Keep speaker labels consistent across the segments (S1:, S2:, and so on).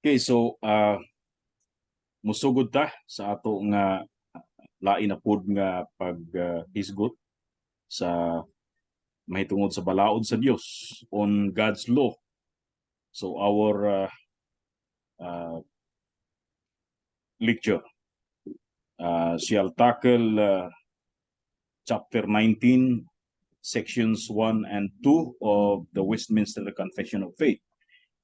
S1: Okay, so musugod ta sa ato nga lain na pod nga paghisgot sa mahitungod sa balaod sa Dios on God's law. So our lecture shall tackle chapter 19, sections 1 and 2 of the Westminster Confession of Faith.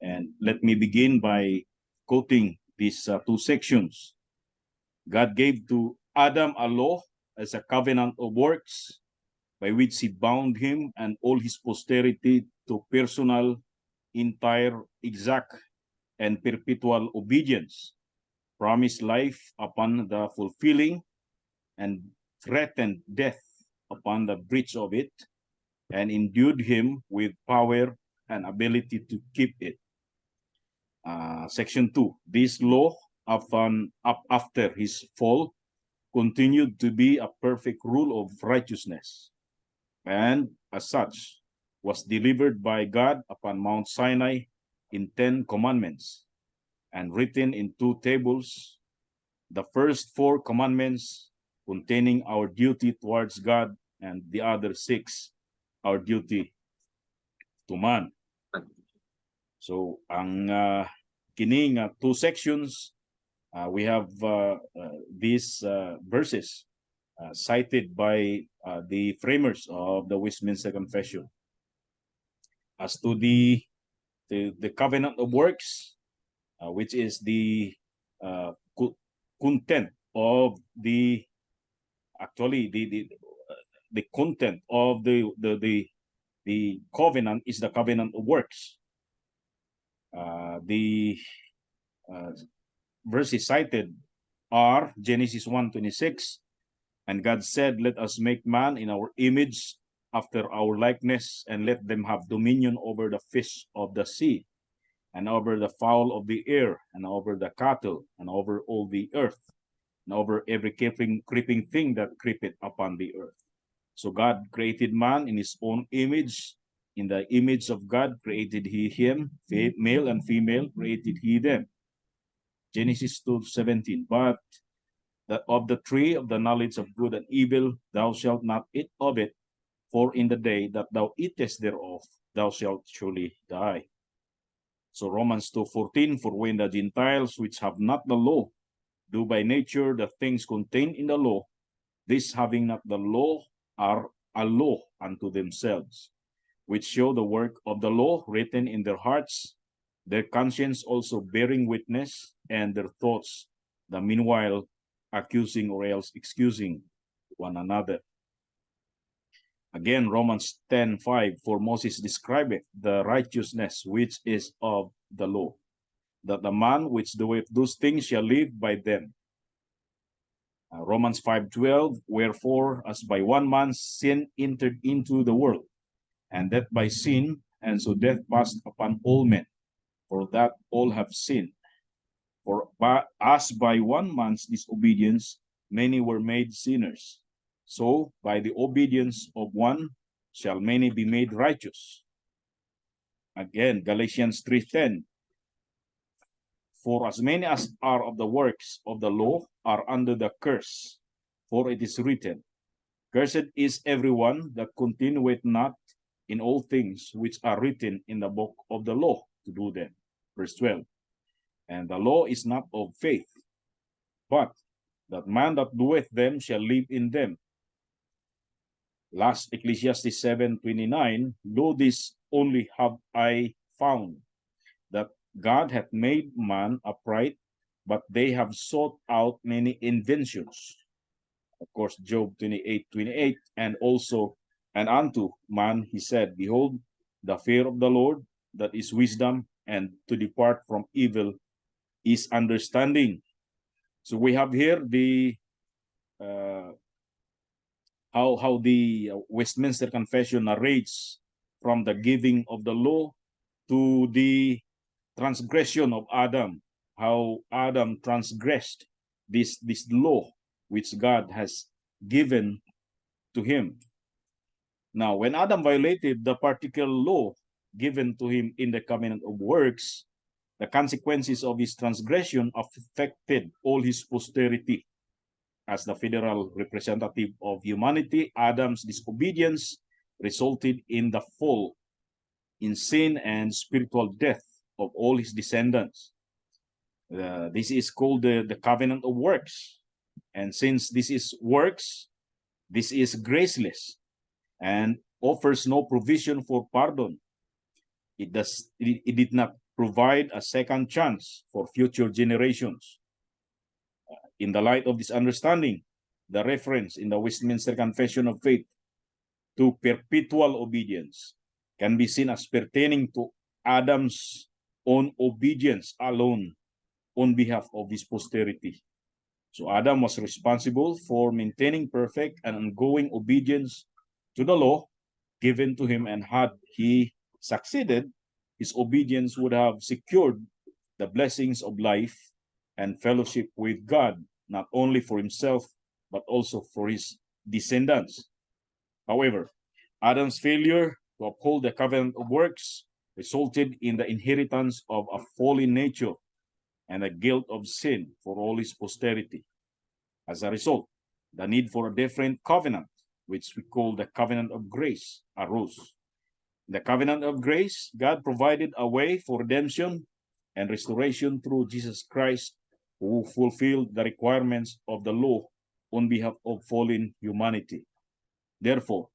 S1: And let me begin by quoting these two sections. God gave to Adam a law as a covenant of works by which he bound him and all his posterity to personal, entire, exact, and perpetual obedience, promised life upon the fulfilling, and threatened death upon the breach of it, and endued him with power and ability to keep it. Section 2, this law after his fall continued to be a perfect rule of righteousness, and as such was delivered by God upon Mount Sinai in 10 commandments and written in 2 tables, the first 4 commandments containing our duty towards God, and the other 6 our duty to man. So ang kining 2 sections, we have these verses cited by the framers of the Westminster Confession. As to the covenant of works, which is the content of the content of the covenant is the covenant of works. The verses cited are Genesis 1:26, and God said, "Let us make man in our image, after our likeness, and let them have dominion over the fish of the sea, and over the fowl of the air, and over the cattle, and over all the earth, and over every creeping thing that creepeth upon the earth." So God created man in his own image. In the image of God created he him, male and female created he them. Genesis 2:17, but that of the tree of the knowledge of good and evil thou shalt not eat of it, for in the day that thou eatest thereof thou shalt surely die. So Romans 2:14, for when the Gentiles which have not the law do by nature the things contained in the law, these having not the law are a law unto themselves, which show the work of the law written in their hearts, their conscience also bearing witness, and their thoughts the meanwhile accusing or else excusing one another. Again, Romans 10:5, for Moses describeth the righteousness which is of the law, that the man which doeth those things shall live by them. Romans 5:12, wherefore as by one man sin entered into the world, and death by sin, and so death passed upon all men, for that all have sinned. For as by one man's disobedience many were made sinners, so by the obedience of one shall many be made righteous. Again, Galatians 3:10, for as many as are of the works of the law are under the curse, for it is written, cursed is everyone that continueth not in all things which are written in the book of the law to do them. Verse 12, and the law is not of faith, but that man that doeth them shall live in them. Last Ecclesiastes 7:29, lo, this only have I found, that God hath made man upright, but they have sought out many inventions. Of course, Job 28:28, and also, and unto man he said, behold, the fear of the Lord, that is wisdom, and to depart from evil is understanding. So we have here the how the Westminster Confession narrates from the giving of the law to the transgression of Adam, how Adam transgressed this law which God has given to him. Now, when Adam violated the particular law given to him in the covenant of works, the consequences of his transgression affected all his posterity. As the federal representative of humanity, Adam's disobedience resulted in the fall in sin and spiritual death of all his descendants. This is called the covenant of works. And since this is works, this is graceless and offers no provision for pardon. It did not provide a second chance for future generations. In the light of this understanding, the reference in the Westminster Confession of Faith to perpetual obedience can be seen as pertaining to Adam's own obedience alone on behalf of his posterity. So Adam was responsible for maintaining perfect and ongoing obedience to the law given to him, and had he succeeded, his obedience would have secured the blessings of life and fellowship with God, not only for himself, but also for his descendants. However, Adam's failure to uphold the covenant of works resulted in the inheritance of a fallen nature and the guilt of sin for all his posterity. As a result, the need for a different covenant, which we call the covenant of grace, arose. The covenant of grace, God provided a way for redemption and restoration through Jesus Christ, who fulfilled the requirements of the law on behalf of fallen humanity. Therefore,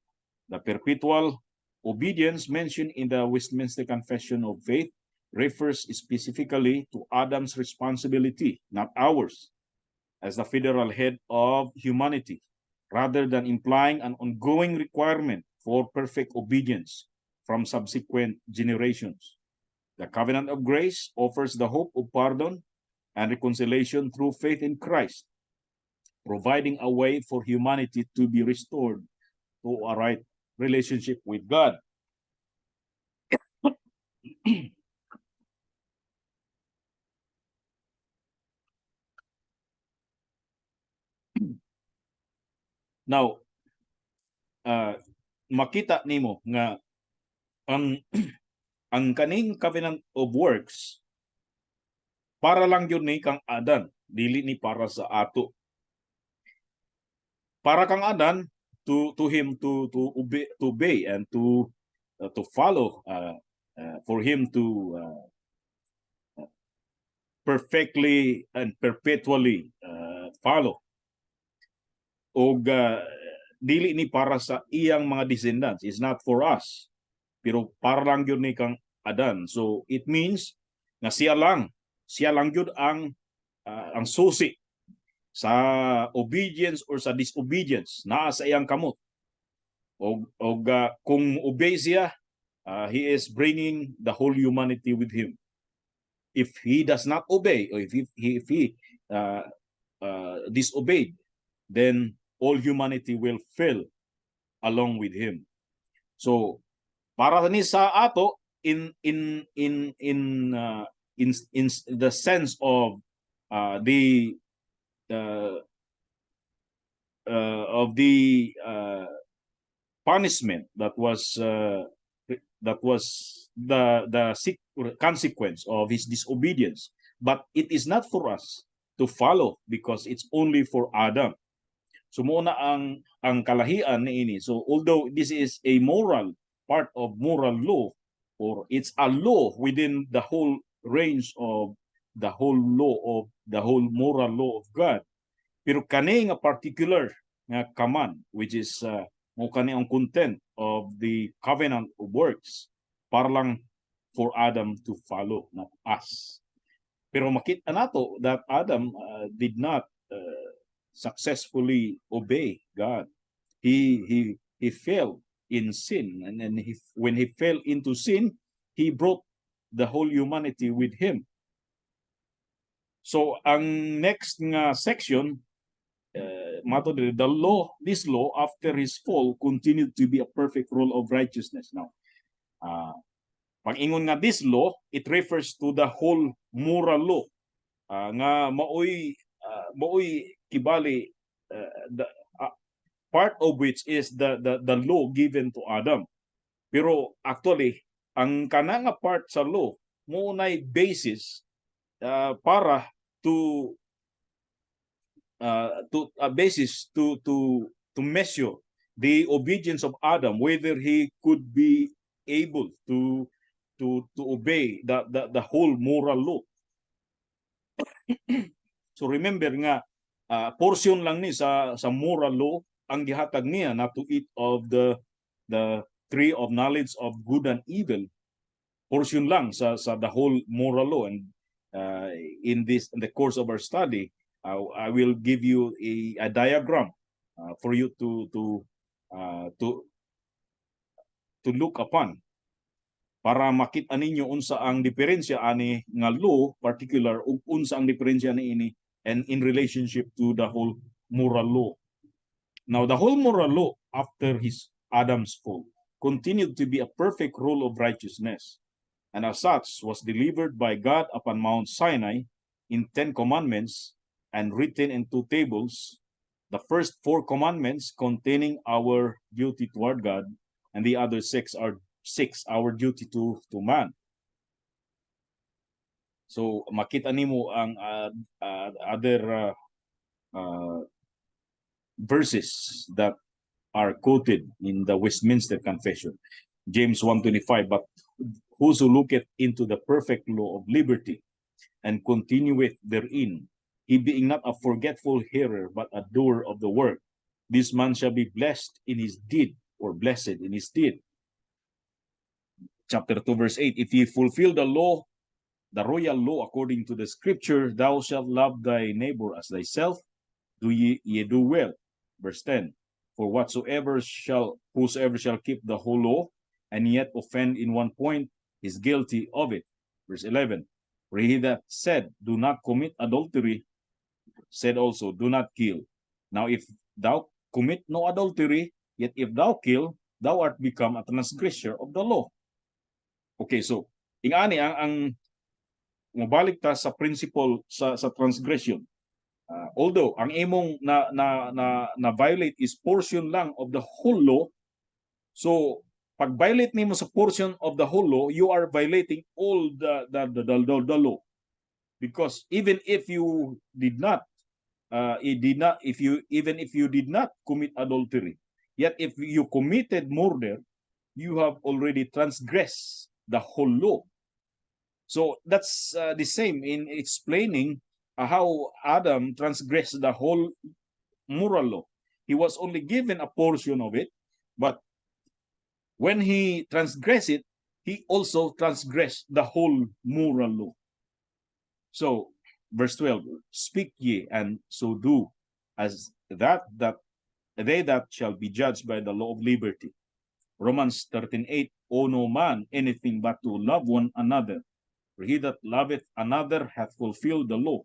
S1: the perpetual obedience mentioned in the Westminster Confession of Faith refers specifically to Adam's responsibility, not ours, as the federal head of humanity, rather than implying an ongoing requirement for perfect obedience from subsequent generations. The covenant of grace offers the hope of pardon and reconciliation through faith in Christ, providing a way for humanity to be restored to a right relationship with God. Now, makita nimo nga ang ang kaning covenant of works para lang yun ni kang Adan, dili ni para sa ato. Para kang Adan, to him to obey and to follow, for him to perfectly and perpetually follow. O dili ni para sa iyang mga descendants, is not for us, pero para lang yun ni kang Adan. So it means na siya lang yun ang susi sa obedience or sa disobedience, naa sa iyang kamot. O kung obey siya, he is bringing the whole humanity with him. If he does not obey, or if he disobeyed, then all humanity will fail along with him. So para ni sa ato in the sense of the punishment that was the consequence of his disobedience, but it is not for us to follow because it's only for Adam. So muna ang kalahian niini. So although this is a moral part of moral law, or it's a law within the whole range of the whole law of the whole moral law of God, pero kani nga particular nga command, which is mo kani ang content of the covenant of works, para lang for Adam to follow, not us. Pero makita nato that Adam did not successfully obey God. He fell in sin, and then when he fell into sin, he brought the whole humanity with him. So ang next nga section, this law after his fall continued to be a perfect rule of righteousness. Now, pag ingon nga this law, it refers to the whole moral law nga maoy kibali, part of which is the law given to Adam. Pero actually, ang kanang part sa law mo nay basis para to basis to measure the obedience of Adam, whether he could be able to obey the whole moral law. So remember nga, portion lang ni sa moral law ang gihatag niya not to eat of the tree of knowledge of good and evil. Portion lang sa the whole moral law. And in the course of our study, I will give you a diagram for you to look upon para makita ninyo unsa ang diferensya ani nga law particular ug unsa ang diferensya niini and in relationship to the whole moral law. Now, the whole moral law after Adam's fall continued to be a perfect rule of righteousness, and as such was delivered by God upon Mount Sinai in 10 commandments and written in 2 tables, the first 4 commandments containing our duty toward God, and the other 6 are our duty to man. So makita nimo ang other verses that are quoted in the Westminster Confession. James 1:25, but whoso looketh into the perfect law of liberty and continueth therein, he being not a forgetful hearer, but a doer of the work, this man shall be blessed in his deed, or blessed in his deed. Chapter 2, verse 8, if ye fulfill the law, the royal law according to the scripture, thou shalt love thy neighbor as thyself, do ye do well. Verse 10, for whosoever shall keep the whole law, and yet offend in one point, is guilty of it. Verse 11, for he that said, do not commit adultery, said also, do not kill. Now if thou commit no adultery, yet if thou kill, thou art become a transgressor of the law. Okay, so ingani ang mabalik ta sa principle sa transgression. Although ang imong na violate is portion lang of the whole law, so pag violate nimo sa portion of the whole law, you are violating all the law, because even if you did not even if you did not commit adultery, yet if you committed murder, you have already transgressed the whole law. So that's the same in explaining how Adam transgressed the whole moral law. He was only given a portion of it, but when he transgressed it, he also transgressed the whole moral law. So, verse 12, speak ye and so do, as that they that shall be judged by the law of liberty. Romans 13:8, owe no man anything but to love one another, for he that loveth another hath fulfilled the law.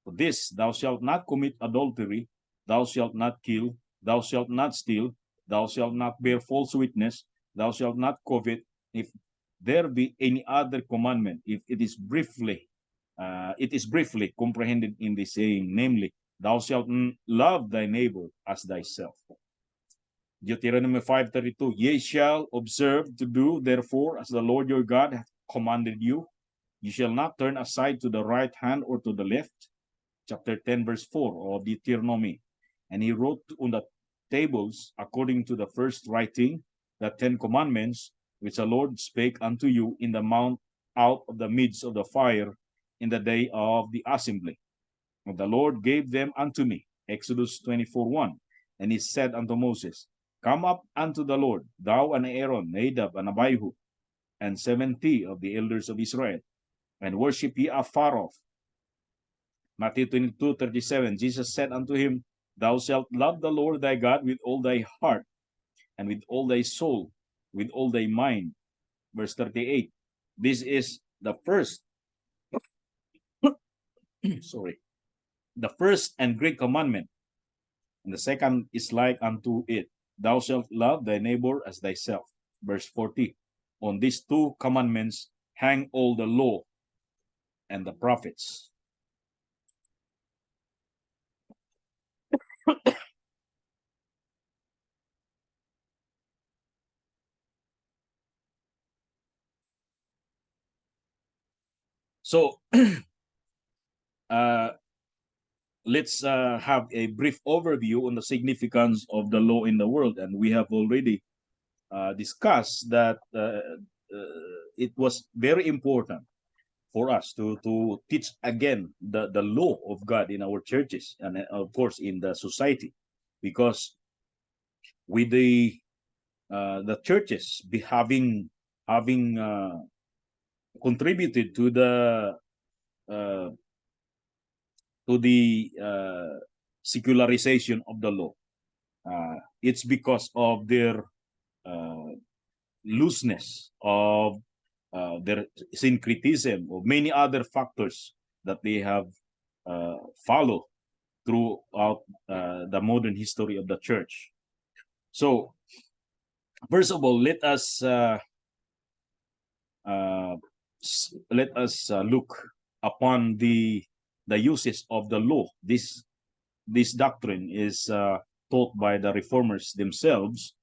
S1: For this, thou shalt not commit adultery, thou shalt not kill, thou shalt not steal, thou shalt not bear false witness, thou shalt not covet. If there be any other commandment, if it is briefly comprehended in the saying, namely, thou shalt love thy neighbor as thyself. Deuteronomy 5:32, ye shall observe to do, therefore, as the Lord your God hath commanded you. You shall not turn aside to the right hand or to the left. Chapter 10, verse 4 of Deuteronomy. And he wrote on the tables, according to the first writing, the 10 commandments, which the Lord spake unto you in the mount out of the midst of the fire in the day of the assembly. And the Lord gave them unto me. Exodus 24:1. And he said unto Moses, come up unto the Lord, thou and Aaron, Nadab and Abihu, and 70 of the elders of Israel, and worship ye afar off. Matthew 22:37, Jesus said unto him, thou shalt love the Lord thy God with all thy heart, and with all thy soul, with all thy mind. Verse 38, this is the first, sorry, the first and great commandment, and the second is like unto it, thou shalt love thy neighbor as thyself. Verse 40, on these 2 commandments hang all the law and the prophets. So let's have a brief overview on the significance of the law in the world. And we have already discussed that it was very important for us to teach again the law of God in our churches and of course in the society, because with the churches be having contributed uh, to the secularization of the law. It's because of their uh, looseness, of their syncretism, or many other factors that they have followed throughout the modern history of the church. So, first of all, uh, let us look upon the uses of the law. This doctrine is taught by the reformers themselves,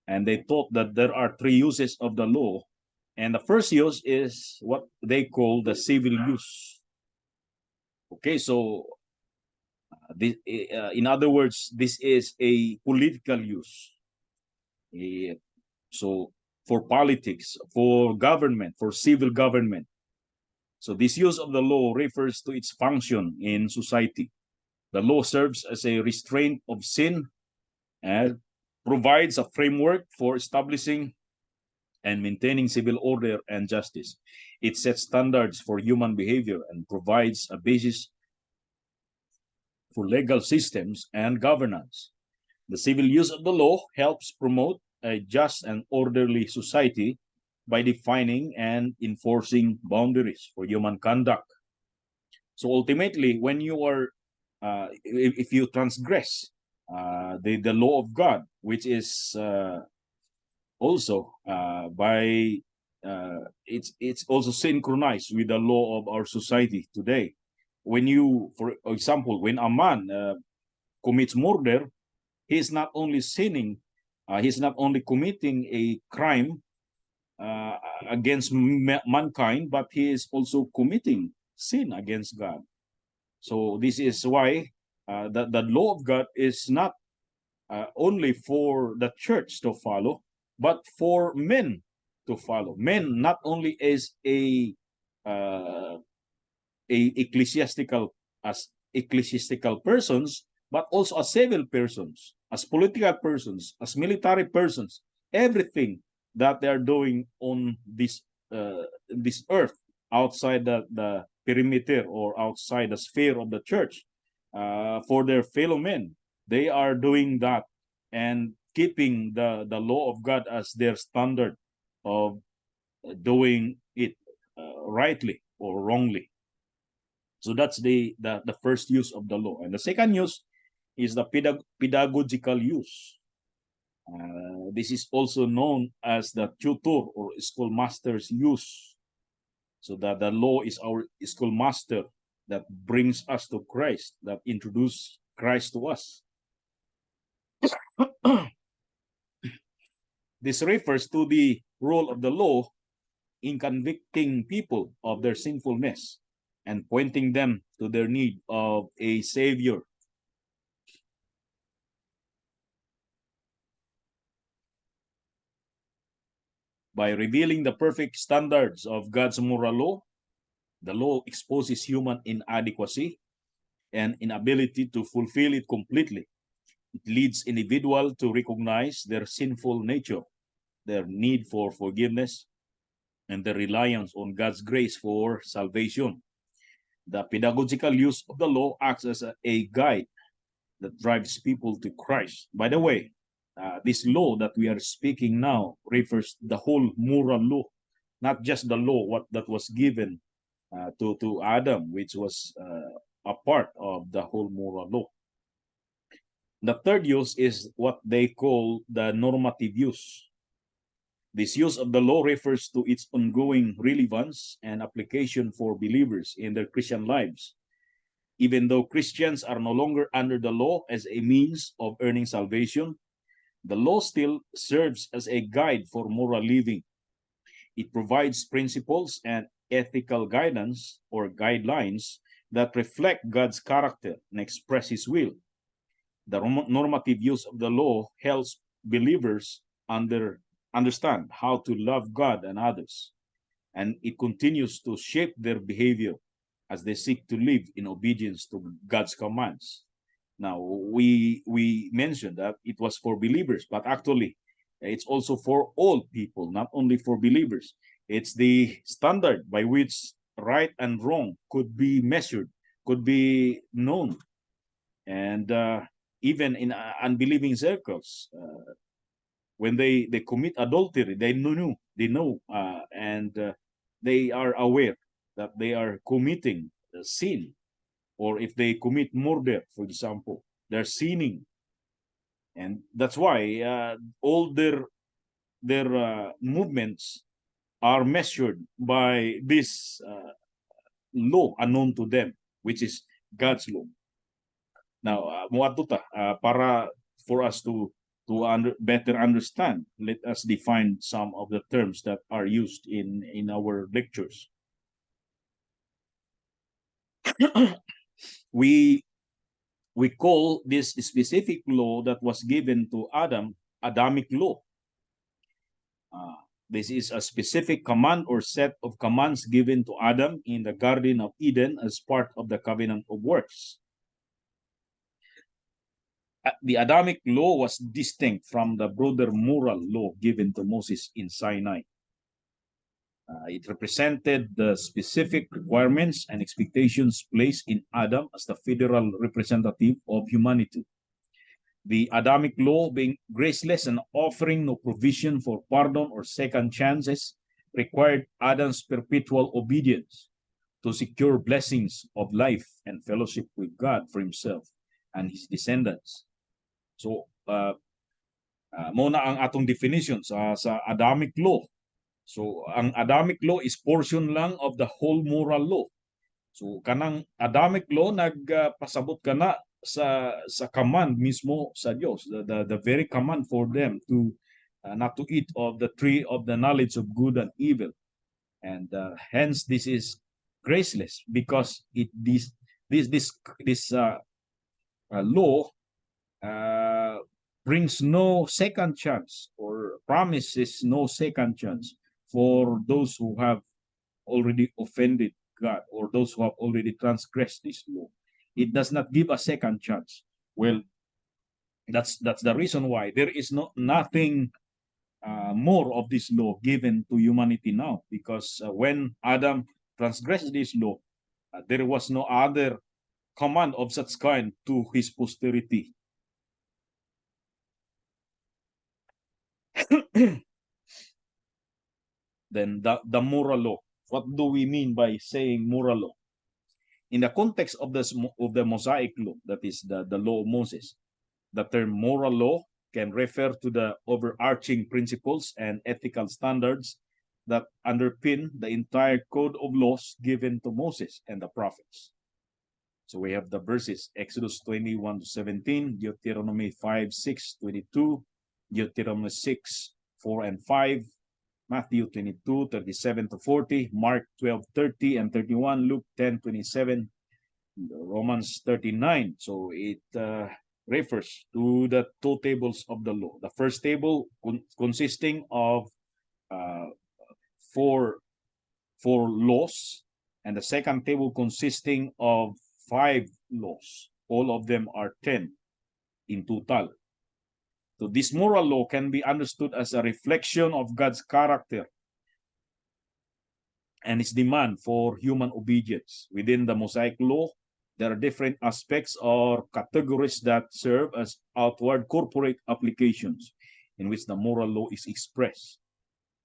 S1: and they taught that there are three uses of the law. And the first use is what they call the civil use. Okay, so in other words, this is a political use. So for politics, for government, for civil government. So this use of the law refers to its function in society. The law serves as a restraint of sin and provides a framework for establishing and maintaining civil order and justice. It sets standards for human behavior and provides a basis for legal systems and governance. The civil use of the law helps promote a just and orderly society by defining and enforcing boundaries for human conduct. So ultimately, when you are, if you transgress the law of God, which is also it's also synchronized with the law of our society today. When you, for example, when a man commits murder, he's not only sinning, he's not only committing a crime uh, against mankind, but he is also committing sin against God. So this is why the law of God is not only for the church to follow, but for men to follow. Men not only as uh, a ecclesiastical as ecclesiastical persons, but also as civil persons, as political persons, as military persons. Everything that they are doing on this earth outside the perimeter or outside the sphere of the church for their fellow men, they are doing that and keeping the law of God as their standard of doing it rightly or wrongly. So that's the first use of the law. And the second use is the pedagogical use. This is also known as the tutor or schoolmaster's use. So that the law is our schoolmaster that brings us to Christ, that introduces Christ to us. This refers to the role of the law in convicting people of their sinfulness and pointing them to their need of a savior. By revealing the perfect standards of God's moral law, the law exposes human inadequacy and inability to fulfill it completely. It leads individuals to recognize their sinful nature, their need for forgiveness, and their reliance on God's grace for salvation. The pedagogical use of the law acts as a guide that drives people to Christ. By the way, this law that we are speaking now refers to the whole moral law, not just the law what that was given to Adam, which was a part of the whole moral law. The third use is what they call the normative use. This use of the law refers to its ongoing relevance and application for believers in their Christian lives. Even though Christians are no longer under the law as a means of earning salvation, the law still serves as a guide for moral living. It provides principles and ethical guidance or guidelines that reflect God's character and express His will. The normative use of the law helps believers understand how to love God and others, and it continues to shape their behavior as they seek to live in obedience to God's commands. Now, we mentioned that it was for believers, but actually, it's also for all people, not only for believers. It's the standard by which right and wrong could be measured, could be known. And even in unbelieving circles, when they commit adultery, they know, and they are aware that they are committing sin. Or if they commit murder, for example, they're sinning, and that's why all their movements are measured by this law unknown to them, which is God's law. Now, para for us to better understand, let us define some of the terms that are used in our lectures. we call this specific law that was given to Adam Adamic Law. This is a specific command or set of commands given to Adam in the Garden of Eden as part of the covenant of works. The Adamic law was distinct from the broader moral law given to Moses in Sinai. It represented the specific requirements and expectations placed in Adam as the federal representative of humanity. The Adamic law, being graceless and offering no provision for pardon or second chances, required Adam's perpetual obedience to secure blessings of life and fellowship with God for himself and his descendants. So, muna ang atong definition sa Adamic law. So, ang Adamic law is portion lang of the whole moral law. So, kanang Adamic law nagpasabot kana sa command mismo sa Dios, the very command for them to not to eat of the tree of the knowledge of good and evil. And hence this is graceless because this law brings no second chance or promises no second chance for those who have already offended God or those who have already transgressed this law. It does not give a second chance. Well, that's the reason why there is nothing more of this law given to humanity now, because when Adam transgressed this law, there was no other command of such kind to his posterity. Then the moral law. What do we mean by saying moral law? In the context of the Mosaic law, that is the law of Moses, the term moral law can refer to the overarching principles and ethical standards that underpin the entire code of laws given to Moses and the prophets. So we have the verses Exodus 21-17, Deuteronomy 5:6-22, Deuteronomy 6:4 and 5, Matthew 22:37-40, Mark 12:30 and 31, Luke 10:27, Romans 39. So it refers to the two tables of the law. The first table consisting of four laws, and the second table consisting of 5 laws. All of them are 10 in total. So this moral law can be understood as a reflection of God's character and its demand for human obedience. Within the Mosaic law, there are different aspects or categories that serve as outward corporate applications in which the moral law is expressed.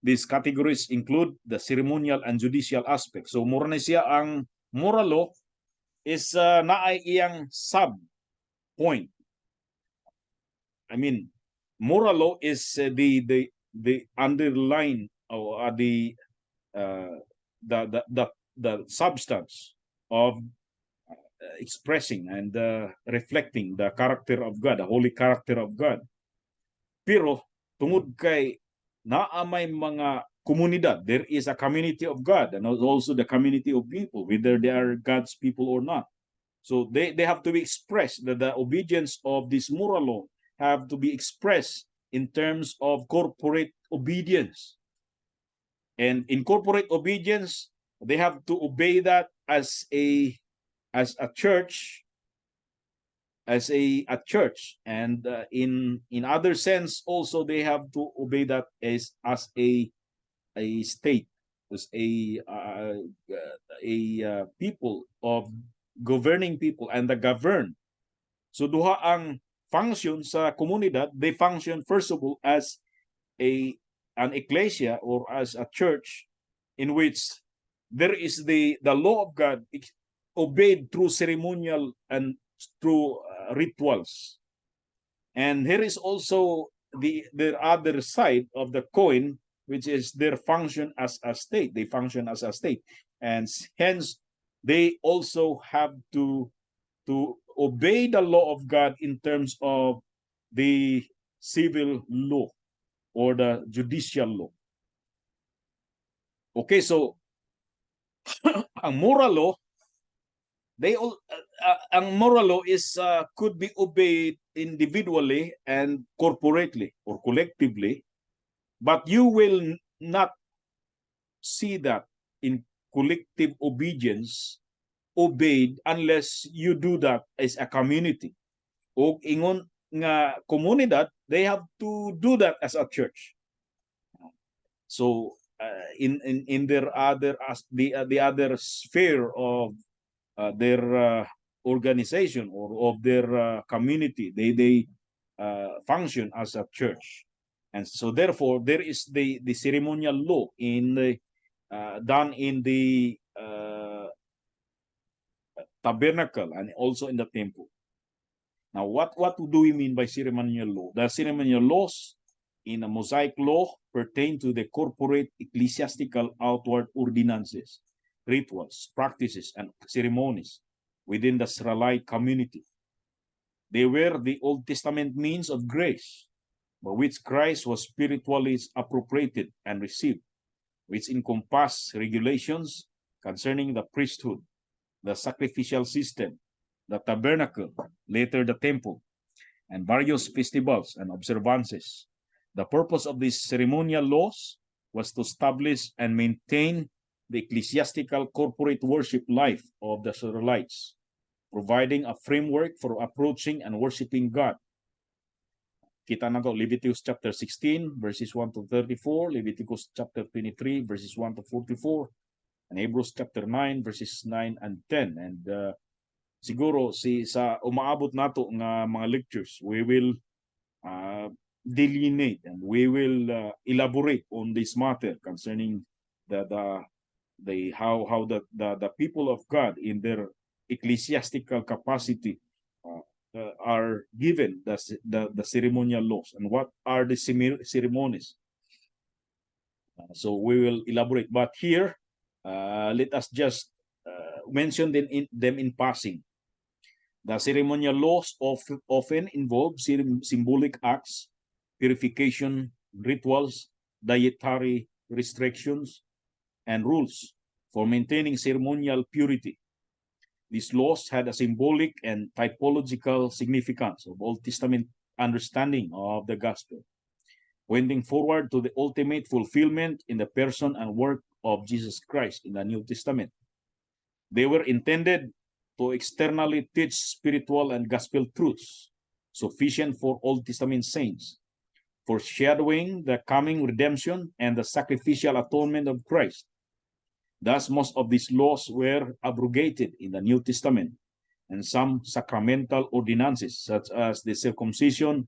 S1: These categories include the ceremonial and judicial aspects. So, mura na siya ang moral law is naay iyang sub-point. I mean, moral law is the underlying or the substance of expressing and reflecting the character of God, the holy character of God. Pero tungod kay naa may mga comunidad. There is a community of God and also the community of people, whether they are God's people or not. So they have to be expressed, that the obedience of this moral law have to be expressed in terms of corporate obedience. And in corporate obedience, they have to obey that as a church, and in other sense also they have to obey that as a state, as a people of governing people and the governed. So duha ang function sa komunidad. They function first of all as an ecclesia or as a church in which there is the law of God obeyed through ceremonial and through rituals. And here is also the other side of the coin, which is their function as a state. They function as a state, and hence they also have to obey the law of God in terms of the civil law or the judicial law. Okay, so ang moral law, ang moral law is could be obeyed individually and corporately or collectively, but you will not see that in collective obedience obeyed unless you do that as a community. O ingon nga komunidad, they have to do that as a church. So in their other the other sphere of their organization or of their community, they function as a church. And so therefore there is the ceremonial law in the done in the tabernacle and also in the temple. Now, what do we mean by ceremonial law? The ceremonial laws in a Mosaic law pertain to the corporate ecclesiastical outward ordinances, rituals, practices, and ceremonies within the Israelite community. They were the Old Testament means of grace, by which Christ was spiritually appropriated and received, which encompass regulations concerning the priesthood, the sacrificial system, the tabernacle, later the temple, and various festivals and observances. The purpose of these ceremonial laws was to establish and maintain the ecclesiastical corporate worship life of the Israelites, providing a framework for approaching and worshiping God. Kita na to Leviticus chapter 16 verses 1 to 34, Leviticus chapter 23 verses 1 to 44, and Hebrews chapter 9 verses 9 and 10. And siguro sa umaabot nato nga mga lectures, we will delineate and we will elaborate on this matter concerning how the people of God in their ecclesiastical capacity are given the ceremonial laws and what are the ceremonies. So we will elaborate, but here let us just mention them in passing. The ceremonial laws often involve symbolic acts, purification, rituals, dietary restrictions, and rules for maintaining ceremonial purity. These laws had a symbolic and typological significance of Old Testament understanding of the gospel, pointing forward to the ultimate fulfillment in the person and work of Jesus Christ in the New Testament. They were intended to externally teach spiritual and gospel truths sufficient for Old Testament saints, foreshadowing the coming redemption and the sacrificial atonement of Christ. Thus, most of these laws were abrogated in the New Testament, and some sacramental ordinances, such as the circumcision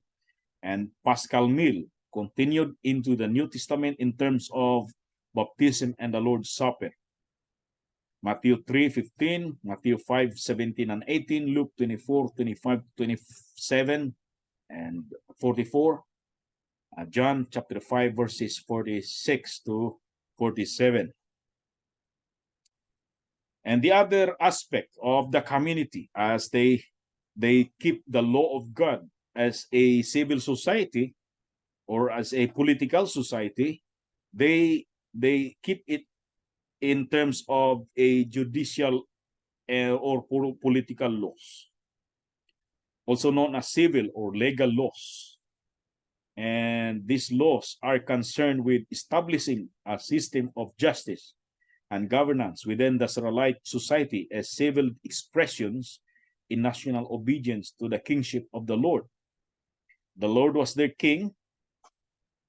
S1: and Paschal meal, continued into the New Testament in terms of baptism and the Lord's Supper. Matthew 3:15, Matthew 5:17 and 18, Luke 24, 25, 27, and 44, John chapter 5, verses 46 to 47. And the other aspect of the community, as they keep the law of God as a civil society or as a political society, they they keep it in terms of a judicial or political laws, also known as civil or legal laws. And these laws are concerned with establishing a system of justice and governance within the Israelite society as civil expressions in national obedience to the kingship of the Lord. The Lord was their king.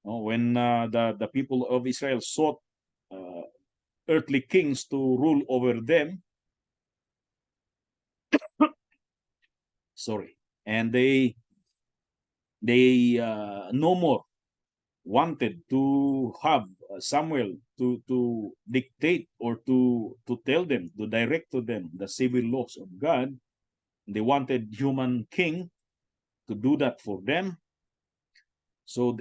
S1: When the people of Israel sought earthly kings to rule over them, and they no more wanted to have Samuel to dictate or to tell them, to direct to them the civil laws of God. They wanted human king to do that for them. So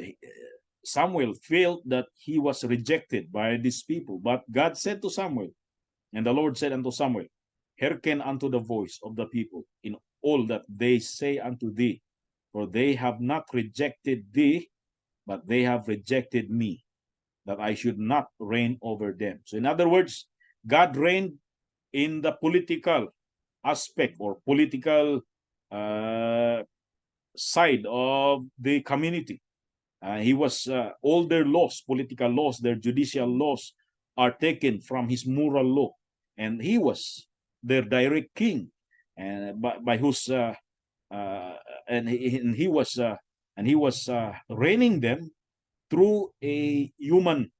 S1: Samuel felt that he was rejected by these people. But God said to Samuel, and the Lord said unto Samuel, hearken unto the voice of the people in all that they say unto thee, for they have not rejected thee, but they have rejected me, that I should not reign over them. So in other words, God reigned in the political aspect or political side of the community. He was all their laws, political laws, their judicial laws are taken from his moral law, and he was their direct king, and by whose and he was reigning them through a human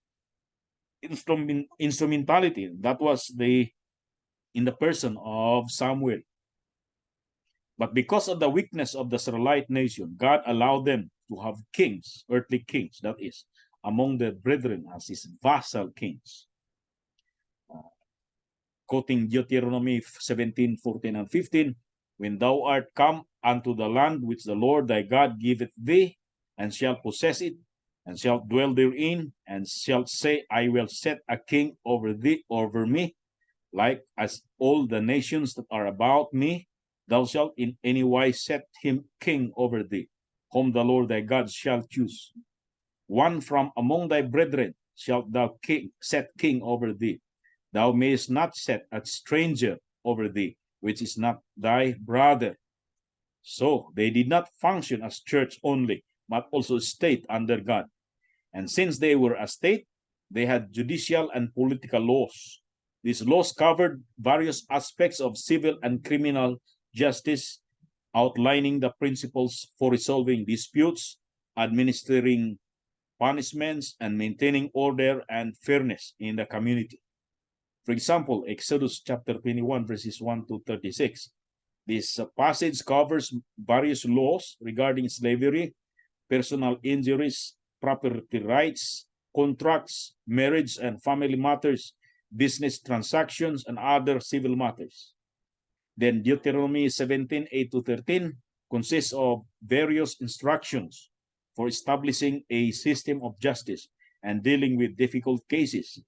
S1: instrumentality. That was in the person of Samuel. But because of the weakness of the Israelite nation, God allowed them to have kings, earthly kings, that is, among their brethren as his vassal kings. Quoting Deuteronomy 17, 14, and 15, when thou art come unto the land which the Lord thy God giveth thee, and shalt possess it, and shalt dwell therein, and shalt say, I will set a king over thee, over me, like as all the nations that are about me, thou shalt in any wise set him king over thee, whom the Lord thy God shall choose. One from among thy brethren shalt thou set king over thee. Thou mayest not set a stranger over thee, which is not thy brother. So they did not function as church only, but also state under God. And since they were a state, they had judicial and political laws. These laws covered various aspects of civil and criminal justice, outlining the principles for resolving disputes, administering punishments, and maintaining order and fairness in the community. For example, Exodus chapter 21, verses 1 to 36. This passage covers various laws regarding slavery, personal injuries, property rights, contracts, marriage and family matters, business transactions, and other civil matters. Then Deuteronomy 17, 8 to 13 consists of various instructions for establishing a system of justice and dealing with difficult cases.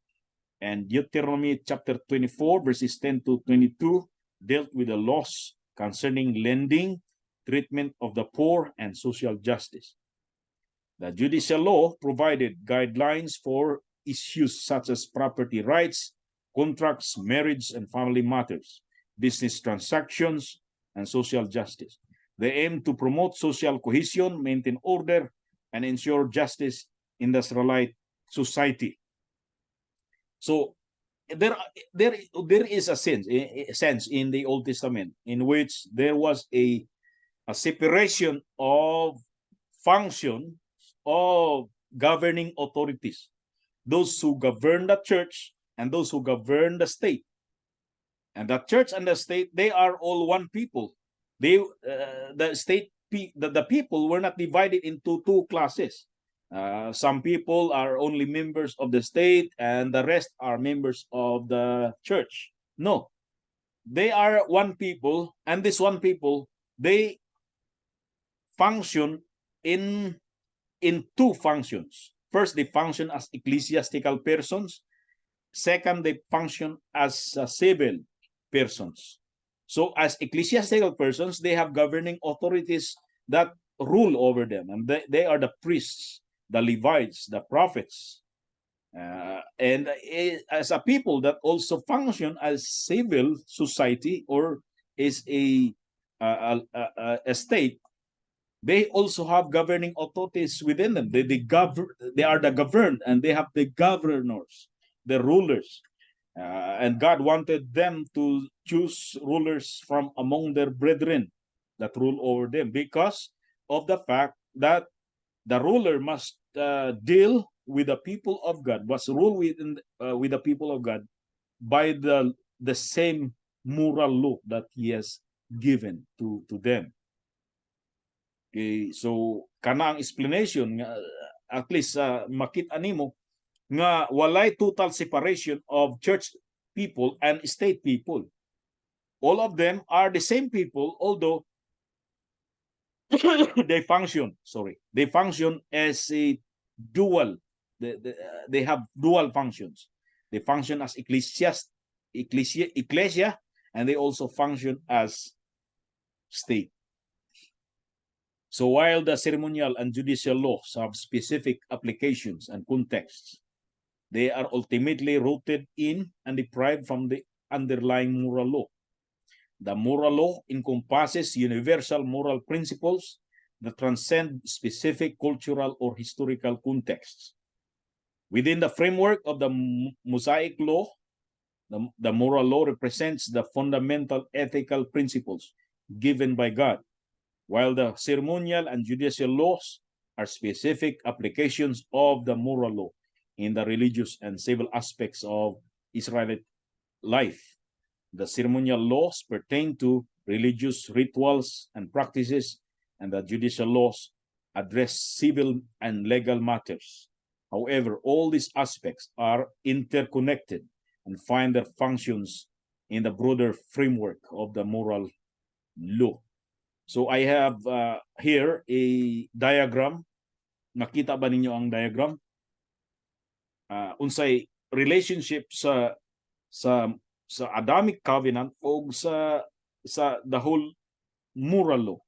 S1: And Deuteronomy chapter 24, verses 10 to 22 dealt with the laws concerning lending, treatment of the poor, and social justice. The judicial law provided guidelines for issues such as property rights, contracts, marriage and family matters, business transactions, and social justice. They aim to promote social cohesion, maintain order, and ensure justice in the Israelite society. So there is a sense in the Old Testament in which there was a separation of function of governing authorities, those who govern the church and those who govern the state. And the church and the state, they are all one people. The people were not divided into two classes. Some people are only members of the state and the rest are members of the church. No, they are one people, and this one people, they function in two functions. First, they function as ecclesiastical persons. Second, they function as civil persons. So as ecclesiastical persons, they have governing authorities that rule over them, and they are the priests, the Levites, the prophets, And as a people that also function as civil society or is a state, they also have governing authorities within them. They are the governed, and they have the governors, the rulers. And God wanted them to choose rulers from among their brethren that rule over them, because of the fact that the ruler must deal with the people of God, must rule with the people of God by the same moral law that He has given to them. Okay, so kana ang explanation nga at least makita nimo nga walay total separation of church people and state people. All of them are the same people, although they function as a dual. They have dual functions. They function as ecclesia, and they also function as state. So while the ceremonial and judicial laws have specific applications and contexts, they are ultimately rooted in and derived from the underlying moral law. The moral law encompasses universal moral principles that transcend specific cultural or historical contexts. Within the framework of the Mosaic law, the moral law represents the fundamental ethical principles given by God, while the ceremonial and judicial laws are specific applications of the moral law in the religious and civil aspects of Israelite life. The ceremonial laws pertain to religious rituals and practices, and the judicial laws address civil and legal matters. However, all these aspects are interconnected and find their functions in the broader framework of the moral law. So I have here a diagram. Nakita ba ninyo ang diagram? Unsay relationship sa Adamic covenant o sa the whole moral law.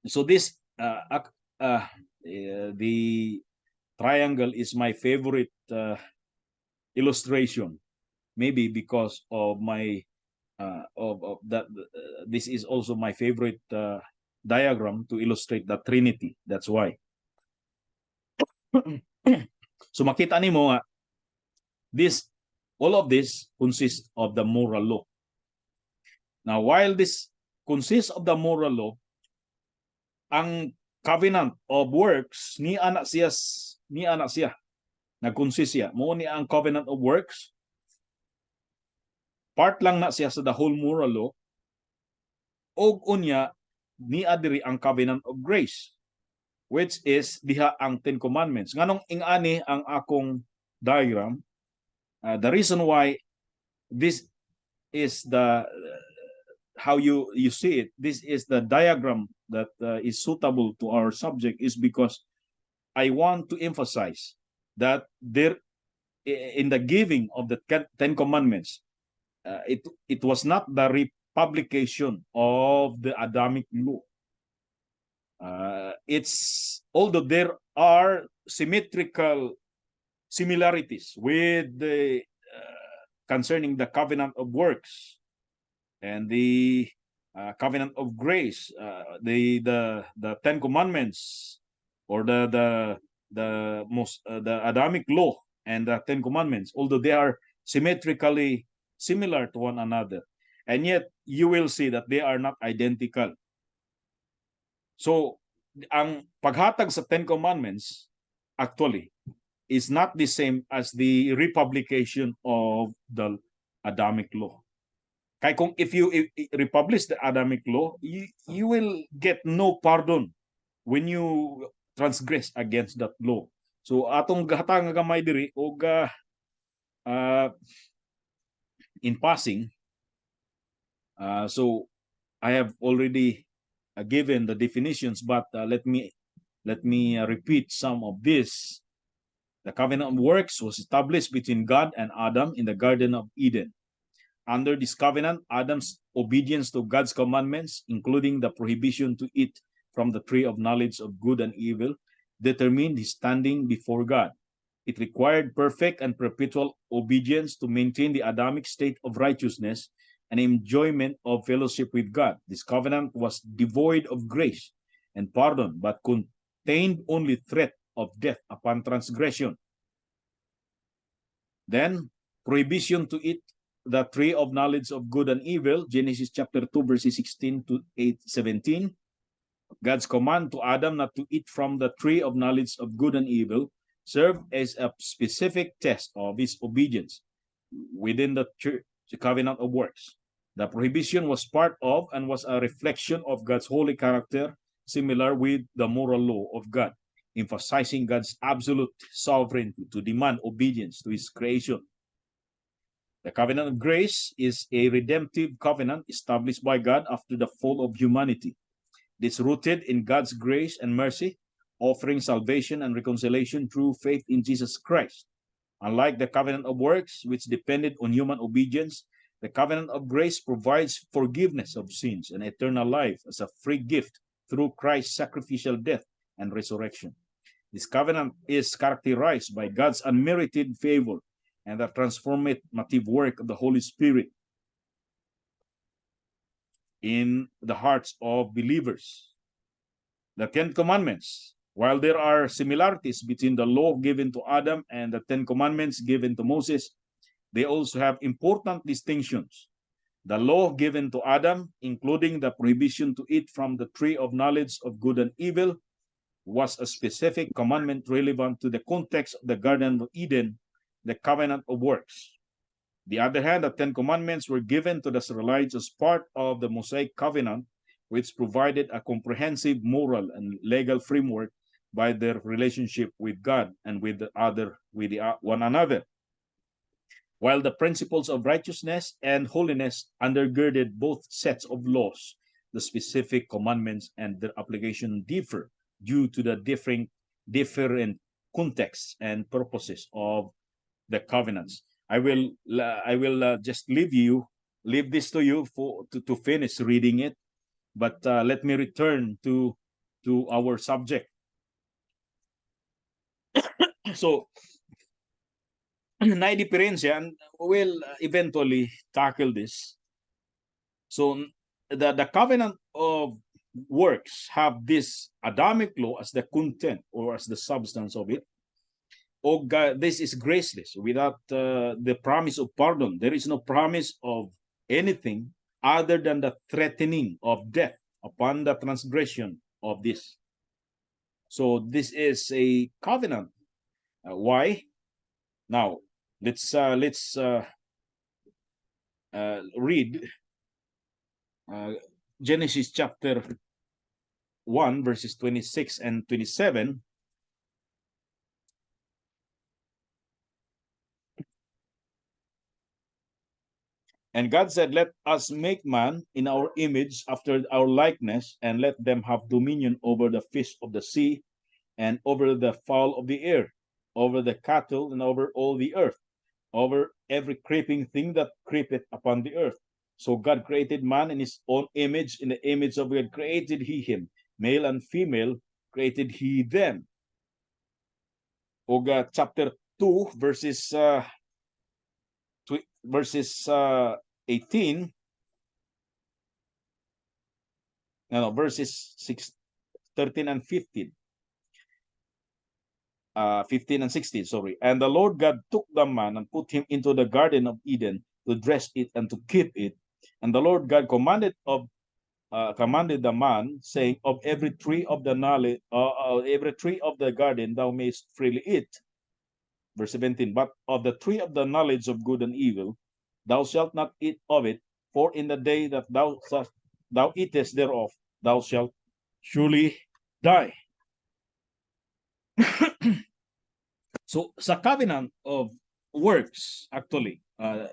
S1: So this the triangle is my favorite illustration, maybe because of my of that. This is also my favorite diagram to illustrate the Trinity. That's why. So makita nimo nga all of this consists of the moral law. Now, while this consists of the moral law, ang covenant of works ni anak siya nag-consist siya. Mo ni ang covenant of works. Part lang na siya sa the whole moral law. Og unya ni adiri ang covenant of grace, which is diha ang 10 commandments. Nganong ingani ang akong diagram? The reason why this is the how you see it, this is the diagram that is suitable to our subject, is because I want to emphasize that there, in the giving of the 10 commandments, it was not the republication of the Adamic law. It's although there are symmetrical similarities with the concerning the covenant of works and the covenant of grace, the 10 commandments, or the Adamic law and the 10 commandments, although they are symmetrically similar to one another, and yet you will see that they are not identical. So ang paghatag sa 10 commandments actually is not the same as the republication of the Adamic law. Kaya kung if you republish the Adamic law, you will get no pardon when you transgress against that law. So atong gahatang nga gamay diri og in passing, so I have already given the definitions, but let me repeat some of this. The covenant of works was established between God and Adam in the Garden of Eden. Under this covenant, Adam's obedience to God's commandments, including the prohibition to eat from the tree of knowledge of good and evil, determined his standing before God. It required perfect and perpetual obedience to maintain the Adamic state of righteousness and enjoyment of fellowship with God. This covenant was devoid of grace and pardon, but contained only threat of death upon transgression. Then, prohibition to eat the tree of knowledge of good and evil, Genesis chapter 2, verses 16 to 17. God's command to Adam not to eat from the tree of knowledge of good and evil served as a specific test of his obedience within the covenant of works. The prohibition was part of and was a reflection of God's holy character, similar with the moral law of God, emphasizing God's absolute sovereignty to demand obedience to his creation. The covenant of grace is a redemptive covenant established by God after the fall of humanity. It is rooted in God's grace and mercy, offering salvation and reconciliation through faith in Jesus Christ. Unlike the covenant of works, which depended on human obedience, the covenant of grace provides forgiveness of sins and eternal life as a free gift through Christ's sacrificial death and resurrection. This covenant is characterized by God's unmerited favor and the transformative work of the Holy Spirit in the hearts of believers. The Ten Commandments. While there are similarities between the law given to Adam and the Ten Commandments given to Moses, they also have important distinctions. The law given to Adam, including the prohibition to eat from the tree of knowledge of good and evil, was a specific commandment relevant to the context of the Garden of Eden, the covenant of works. On the other hand, the Ten Commandments were given to the Israelites as part of the Mosaic covenant, which provided a comprehensive moral and legal framework by their relationship with God and with one another. While the principles of righteousness and holiness undergirded both sets of laws, the specific commandments and their application differ due to the different contexts and purposes of the covenants. I will just leave this to you to finish reading it, but let me return to our subject. So, na diferensya, and we'll eventually tackle this. So, the covenant of works have this Adamic law as the content or as the substance of it. Oh God, this is graceless without the promise of pardon. There is no promise of anything other than the threatening of death upon the transgression of this. So this is a covenant. Why? Now let's read Genesis chapter 1 verses 26 and 27. And God said, let us make man in our image after our likeness, and let them have dominion over the fish of the sea, and over the fowl of the air, over the cattle, and over all the earth, over every creeping thing that creepeth upon the earth. So God created man in his own image. In the image of God created he him. Male and female created he them. Oga chapter 2, verses 18, verses 13 and 15. 15 and 16, sorry. And the Lord God took the man and put him into the Garden of Eden to dress it and to keep it. And the Lord God commanded the man, saying, of every tree of the knowledge, every tree of the garden thou mayest freely eat. Verse 17, but of the tree of the knowledge of good and evil, thou shalt not eat of it, for in the day that thou eatest thereof, thou shalt surely die. So, sa covenant of works, actually, there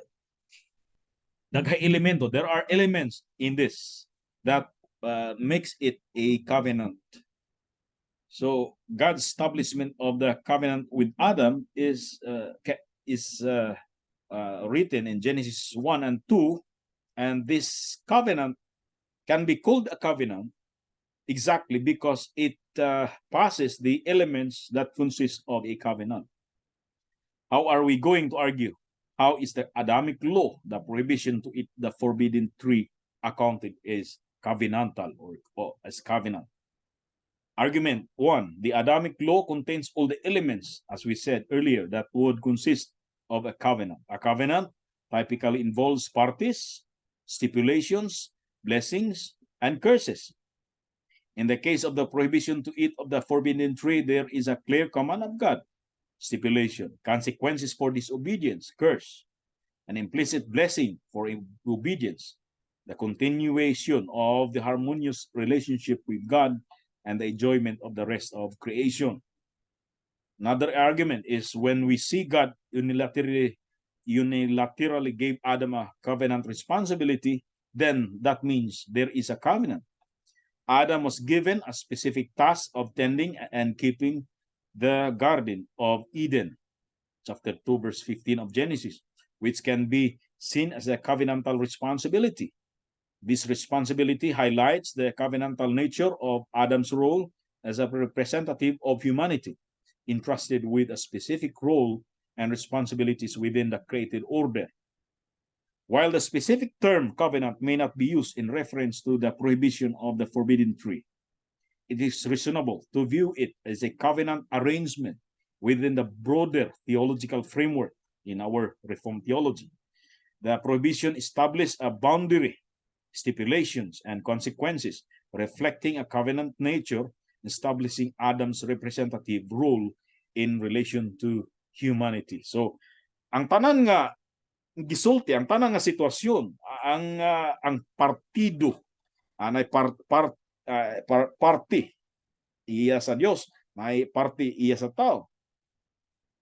S1: are elements in this that makes it a covenant. So God's establishment of the covenant with Adam is written in Genesis 1 and 2, and this covenant can be called a covenant exactly because it passes the elements that consist of a covenant. How are we going to argue? How is the Adamic law, the prohibition to eat the forbidden tree, accounted as covenantal or as covenant? Argument 1. The Adamic law contains all the elements, as we said earlier, that would consist of a covenant. A covenant typically involves parties, stipulations, blessings, and curses. In the case of the prohibition to eat of the forbidden tree, there is a clear command of God, stipulation, consequences for disobedience, curse, an implicit blessing for obedience, the continuation of the harmonious relationship with God, and the enjoyment of the rest of creation. Another argument is when we see God unilaterally gave Adam a covenant responsibility, then that means there is a covenant. Adam was given a specific task of tending and keeping the Garden of Eden, chapter 2, verse 15 of Genesis, which can be seen as a covenantal responsibility. This responsibility highlights the covenantal nature of Adam's role as a representative of humanity, entrusted with a specific role and responsibilities within the created order. While the specific term covenant may not be used in reference to the prohibition of the forbidden tree, it is reasonable to view it as a covenant arrangement within the broader theological framework in our Reformed theology. The prohibition established a boundary, stipulations, and consequences, reflecting a covenant nature, establishing Adam's representative role in relation to humanity. So, ang tanan nga gisulti, ang tanan nga sitwasyon, ang partido, anay party iya sa Dios, may party iya sa tao.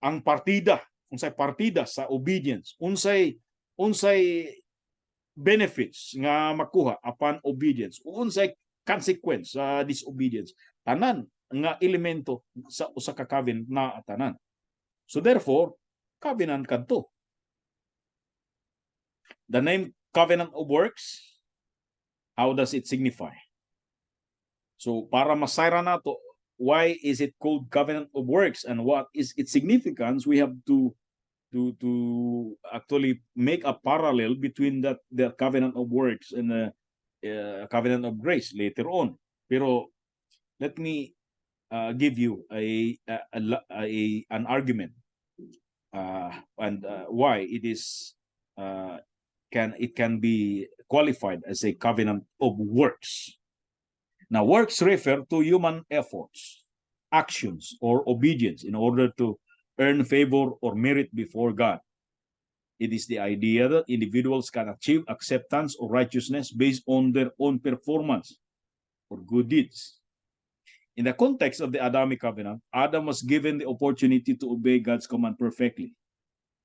S1: Ang partida, unsay partida sa obedience, unsay benefits nga makuha upon obedience, unsay consequence sa disobedience, tanan nga elemento sa usa ka covenant na tanan. So therefore, covenant kadto. The name covenant of works, how does it signify? So para masayra nato, why is it called covenant of works and what is its significance? We have to actually make a parallel between the covenant of works and the covenant of grace later on. Pero let me give you an argument and why it is can be qualified as a covenant of works. Now, works refer to human efforts, actions, or obedience in order to earn favor or merit before God. It is the idea that individuals can achieve acceptance or righteousness based on their own performance or good deeds. In the context of the Adamic covenant, Adam was given the opportunity to obey God's command perfectly.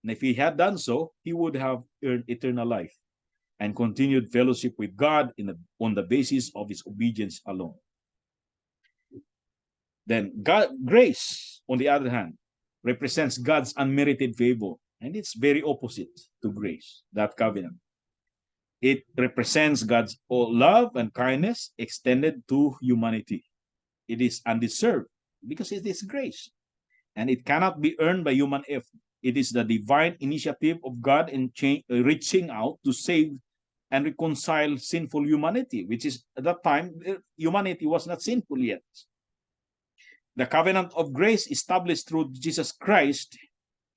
S1: And if he had done so, he would have earned eternal life and continued fellowship with God on the basis of his obedience alone. Then grace, on the other hand, represents God's unmerited favor, and it's very opposite to grace, that covenant. It represents God's love and kindness extended to humanity. It is undeserved because it is grace, and it cannot be earned by human effort. It is the divine initiative of God in reaching out to save and reconcile sinful humanity, which is at that time, humanity was not sinful yet. The covenant of grace established through Jesus Christ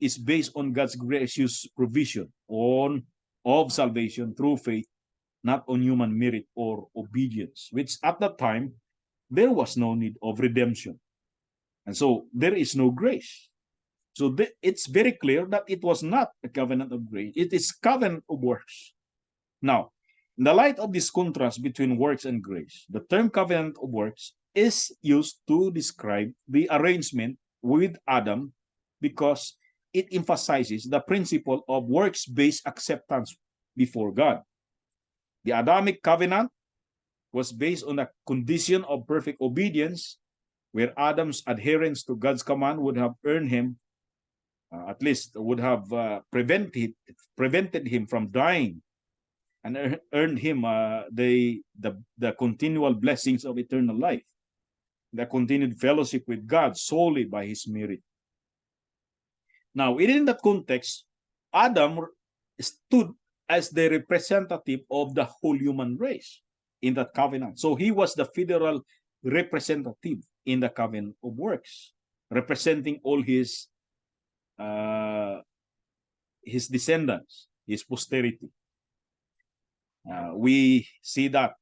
S1: is based on God's gracious provision of salvation through faith, not on human merit or obedience, which at that time, there was no need of redemption. And so there is no grace. So it's very clear that it was not a covenant of grace. It is covenant of works. Now, in the light of this contrast between works and grace, the term covenant of works is used to describe the arrangement with Adam because it emphasizes the principle of works-based acceptance before God. The Adamic covenant was based on a condition of perfect obedience where Adam's adherence to God's command would have earned him, at least would have prevented him from dying and earned him the continual blessings of eternal life, the continued fellowship with God solely by his merit. Now, within that context, Adam stood as the representative of the whole human race in that covenant. So he was the federal representative in the covenant of works, representing all his descendants, his posterity. We see that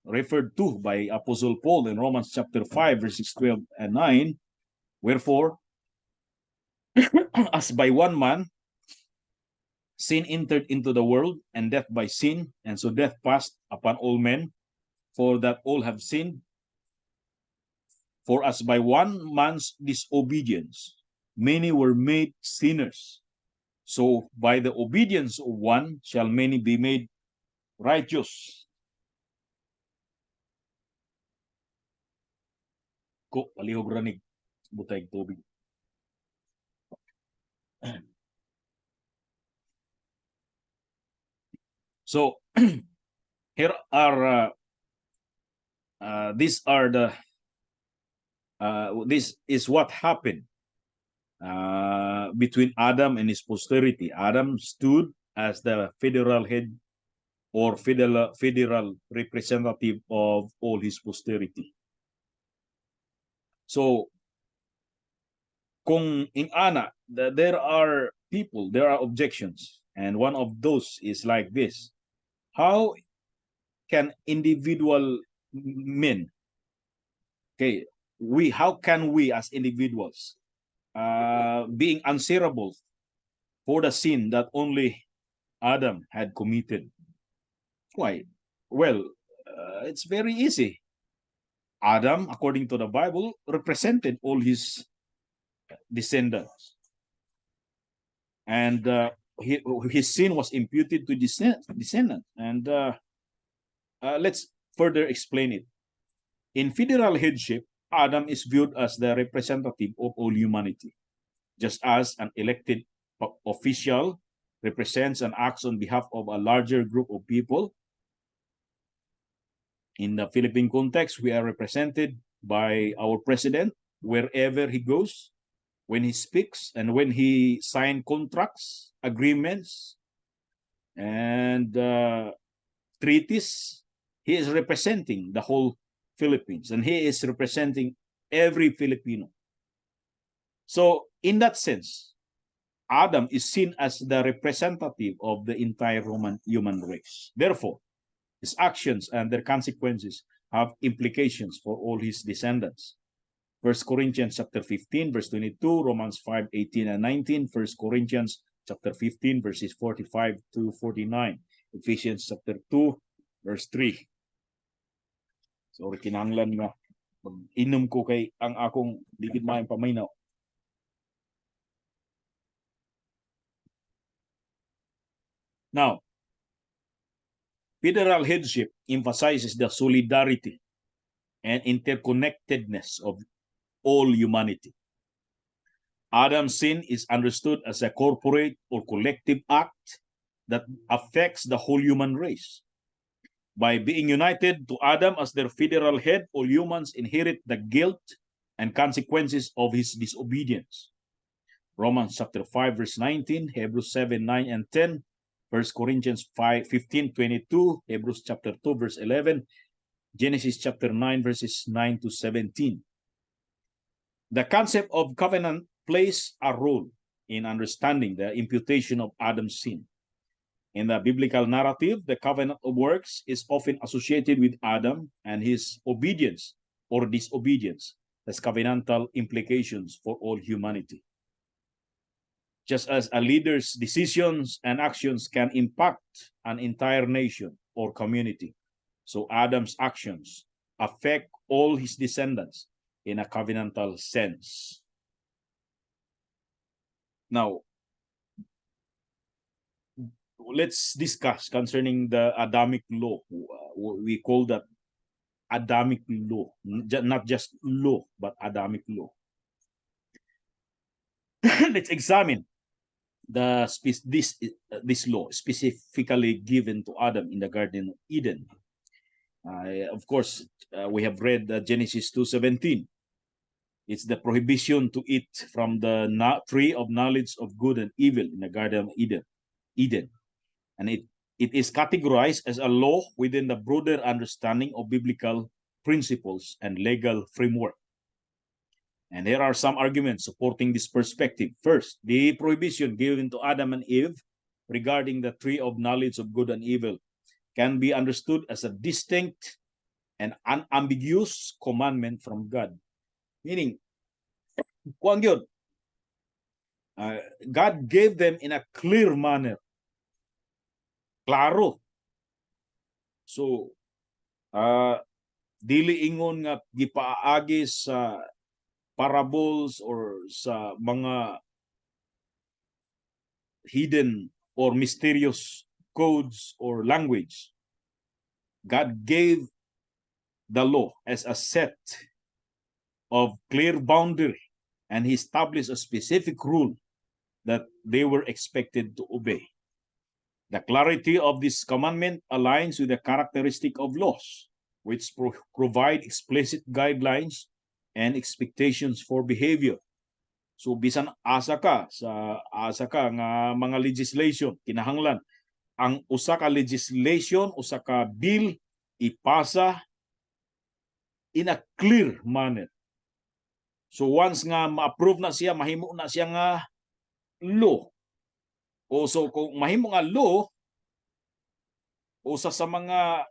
S1: referred to by Apostle Paul in Romans chapter 5, verses 12 and 9. Wherefore, as by one man sin entered into the world, and death by sin, and so death passed upon all men, for that all have sinned. For as by one man's disobedience many were made sinners, so by the obedience of one shall many be made righteous. Ko, palihog ranig, butay tubig. So here are these are the this is what happened between Adam and his posterity. Adam stood as the federal head or federal representative of all his posterity. So, kung ingana, there are people, there are objections, and one of those is like this: how can individual men, okay, how can we as individuals, being answerable for the sin that only Adam had committed? Why? Well, it's very easy. Adam, according to the Bible, represented all his descendants. And his sin was imputed to descendants. And let's further explain it. In federal headship, Adam is viewed as the representative of all humanity, just as an elected official represents and acts on behalf of a larger group of people. In the Philippine context, we are represented by our president wherever he goes, when he speaks, and when he signs contracts, agreements, and treaties. He is representing the whole Philippines, and he is representing every Filipino. So, in that sense, Adam is seen as the representative of the entire human race. Therefore, his actions and their consequences have implications for all his descendants. 1 Corinthians chapter 15, verse 22, Romans 5, 18 and 19, 1 Corinthians chapter 15, verses 45 to 49, Ephesians chapter 2, verse 3. So, kinahanglan nga inom ko kay ang akong digid mayang paminaw. Now, federal headship emphasizes the solidarity and interconnectedness of all humanity. Adam's sin is understood as a corporate or collective act that affects the whole human race. By being united to Adam as their federal head, all humans inherit the guilt and consequences of his disobedience. Romans chapter 5, verse 19, Hebrews 7, 9 and 10, 1 Corinthians 5, 15, 22, Hebrews chapter 2, verse 11, Genesis chapter 9, verses 9 to 17. The concept of covenant plays a role in understanding the imputation of Adam's sin. In the biblical narrative, the covenant of works is often associated with Adam and his obedience or disobedience as covenantal implications for all humanity. Just as a leader's decisions and actions can impact an entire nation or community, so Adam's actions affect all his descendants in a covenantal sense. Now, let's discuss concerning the Adamic Law. We call that Adamic Law, not just law, but Adamic Law. Let's examine this law specifically given to Adam in the Garden of Eden. Of course, we have read Genesis 2:17. It's the prohibition to eat from the tree of knowledge of good and evil in the Garden of Eden. And it is categorized as a law within the broader understanding of biblical principles and legal framework. And there are some arguments supporting this perspective. First, the prohibition given to Adam and Eve regarding the tree of knowledge of good and evil can be understood as a distinct and unambiguous commandment from God. Meaning, God gave them in a clear manner. Klaro. So, dili ingon nga gipaagi sa parables or sa mga hidden or mysterious codes or language. God gave the law as a set of clear boundary, and he established a specific rule that they were expected to obey. The clarity of this commandment aligns with the characteristic of laws, which provide explicit guidelines and expectations for behavior. So bisan asa ka nga mga legislation kinahanglan ang usa ka legislation, usa ka bill ipasa in a clear manner. So once nga ma-approve na siya, mahimo na siya nga law. O so kung mahimo nga law, usa sa mga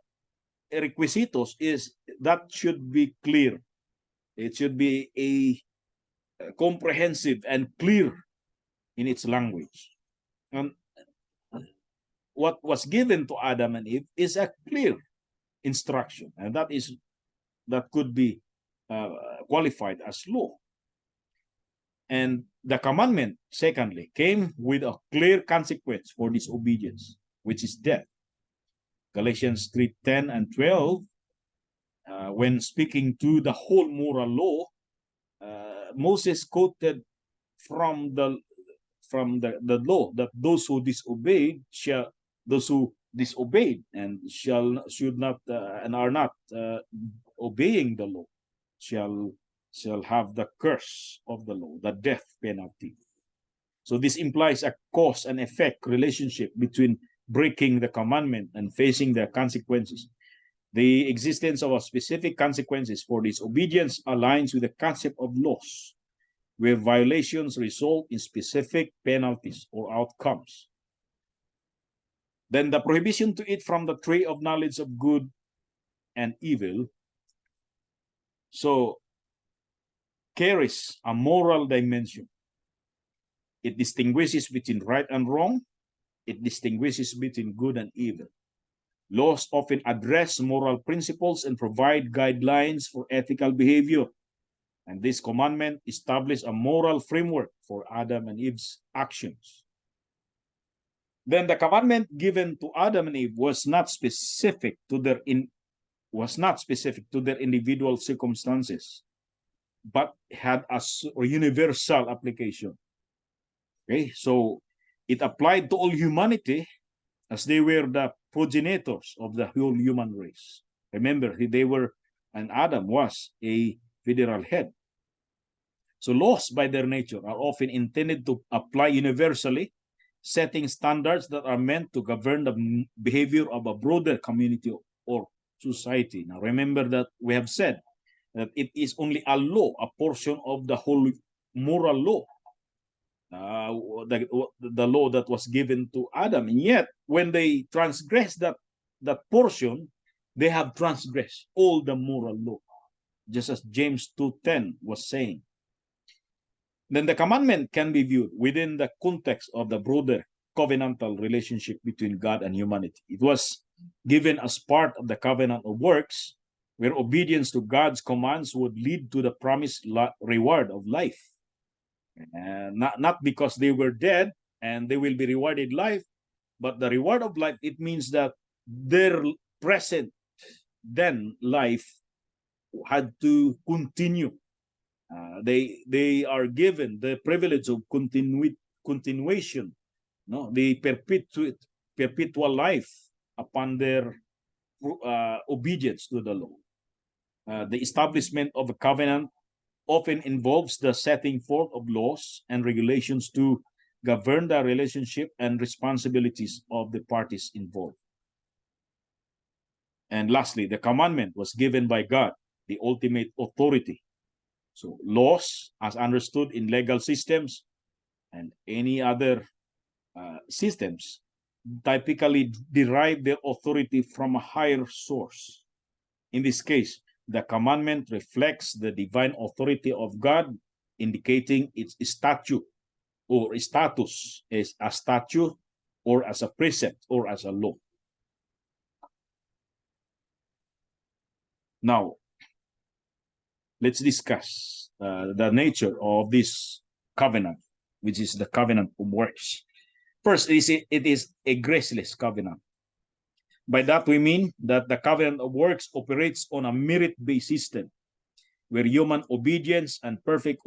S1: requisitos is that should be clear. It should be a comprehensive and clear in its language. And what was given to Adam and Eve is a clear instruction, and that could be qualified as law. And the commandment, secondly, came with a clear consequence for disobedience, which is death. Galatians 3:10 and 12, when speaking to the whole moral law, Moses quoted from the law that those who disobeyed and should not and are not obeying the law shall have the curse of the law, the death penalty. So this implies a cause and effect relationship between breaking the commandment and facing the consequences. The existence of a specific consequences for disobedience aligns with the concept of laws, where violations result in specific penalties or outcomes. Then the prohibition to eat from the tree of knowledge of good and evil so carries a moral dimension. It distinguishes between right and wrong. It distinguishes between good and evil. Laws often address moral principles and provide guidelines for ethical behavior. And this commandment established a moral framework for Adam and Eve's actions. Then the commandment given to Adam and Eve was not specific to their individual circumstances, but had a universal application. Okay, so it applied to all humanity as they were the progenitors of the whole human race. Remember, and Adam was a federal head. So laws by their nature are often intended to apply universally, setting standards that are meant to govern the behavior of a broader community or society. Now remember that we have said that it is only a law, a portion of the whole moral law. The law that was given to Adam. And yet, when they transgress that portion, they have transgressed all the moral law, just as James 2:10 was saying. Then the commandment can be viewed within the context of the broader covenantal relationship between God and humanity. It was given as part of the covenant of works, where obedience to God's commands would lead to the promised reward of life. Not because they were dead and they will be rewarded life, but the reward of life, it means that their present then life had to continue. They are given the privilege of continuation, no, the perpetual life upon their obedience to the law. The establishment of a covenant often involves the setting forth of laws and regulations to govern the relationship and responsibilities of the parties involved. And lastly, the commandment was given by God, the ultimate authority. So laws, as understood in legal systems and any other systems, typically derive their authority from a higher source. In this case, the commandment reflects the divine authority of God, indicating its statute or status as a statute or as a precept or as a law. Now, let's discuss the nature of this covenant, which is the covenant of works. First, it is a graceless covenant. By that, we mean that the covenant of works operates on a merit-based system where human obedience and perfect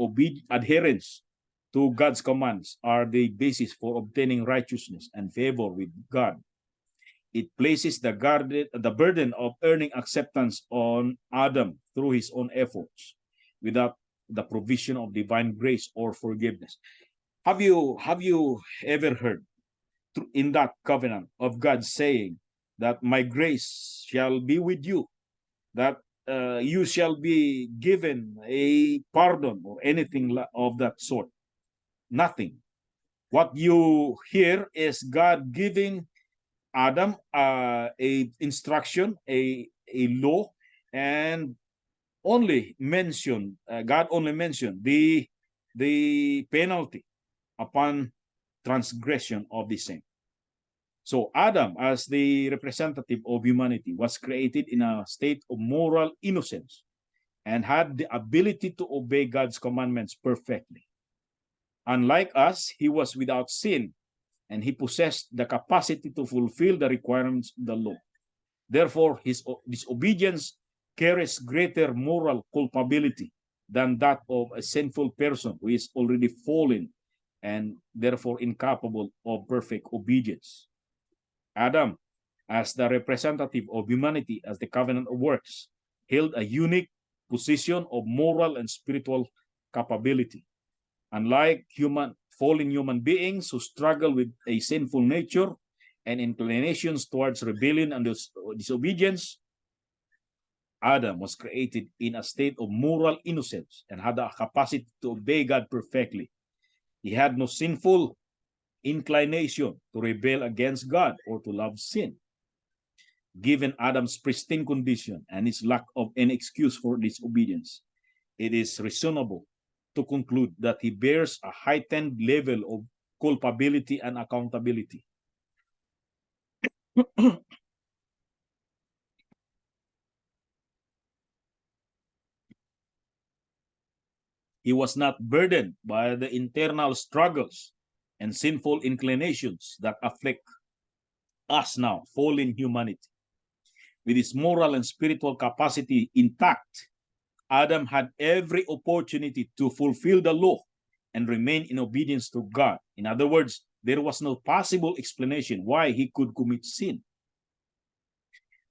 S1: adherence to God's commands are the basis for obtaining righteousness and favor with God. It places the burden of earning acceptance on Adam through his own efforts without the provision of divine grace or forgiveness. Have you ever heard in that covenant of God saying that my grace shall be with you, that you shall be given a pardon or anything of that sort? Nothing. What you hear is God giving Adam a instruction, a law, and only mentioned God only mentioned the penalty upon transgression of the same. So Adam, as the representative of humanity, was created in a state of moral innocence and had the ability to obey God's commandments perfectly. Unlike us, he was without sin, and he possessed the capacity to fulfill the requirements of the law. Therefore, his disobedience carries greater moral culpability than that of a sinful person who is already fallen and therefore incapable of perfect obedience. Adam, as the representative of humanity as the covenant of works, held a unique position of moral and spiritual capability. Unlike fallen human beings who struggle with a sinful nature and inclinations towards rebellion and disobedience, Adam was created in a state of moral innocence and had a capacity to obey God perfectly. He had no sinful inclination to rebel against God or to love sin. Given Adam's pristine condition and his lack of any excuse for disobedience, it is reasonable to conclude that he bears a heightened level of culpability and accountability. He was not burdened by the internal struggles and sinful inclinations that afflict us now, fallen humanity. With his moral and spiritual capacity intact, Adam had every opportunity to fulfill the law and remain in obedience to God. In other words, there was no possible explanation why he could commit sin.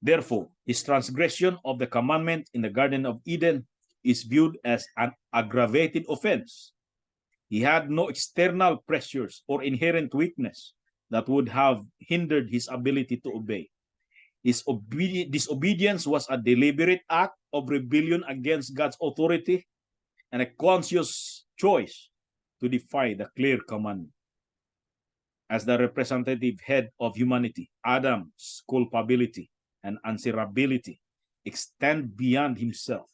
S1: Therefore, his transgression of the commandment in the Garden of Eden is viewed as an aggravated offense. He had no external pressures or inherent weakness that would have hindered his ability to obey. His disobedience was a deliberate act of rebellion against God's authority and a conscious choice to defy the clear commandment. As the representative head of humanity, Adam's culpability and answerability extend beyond himself.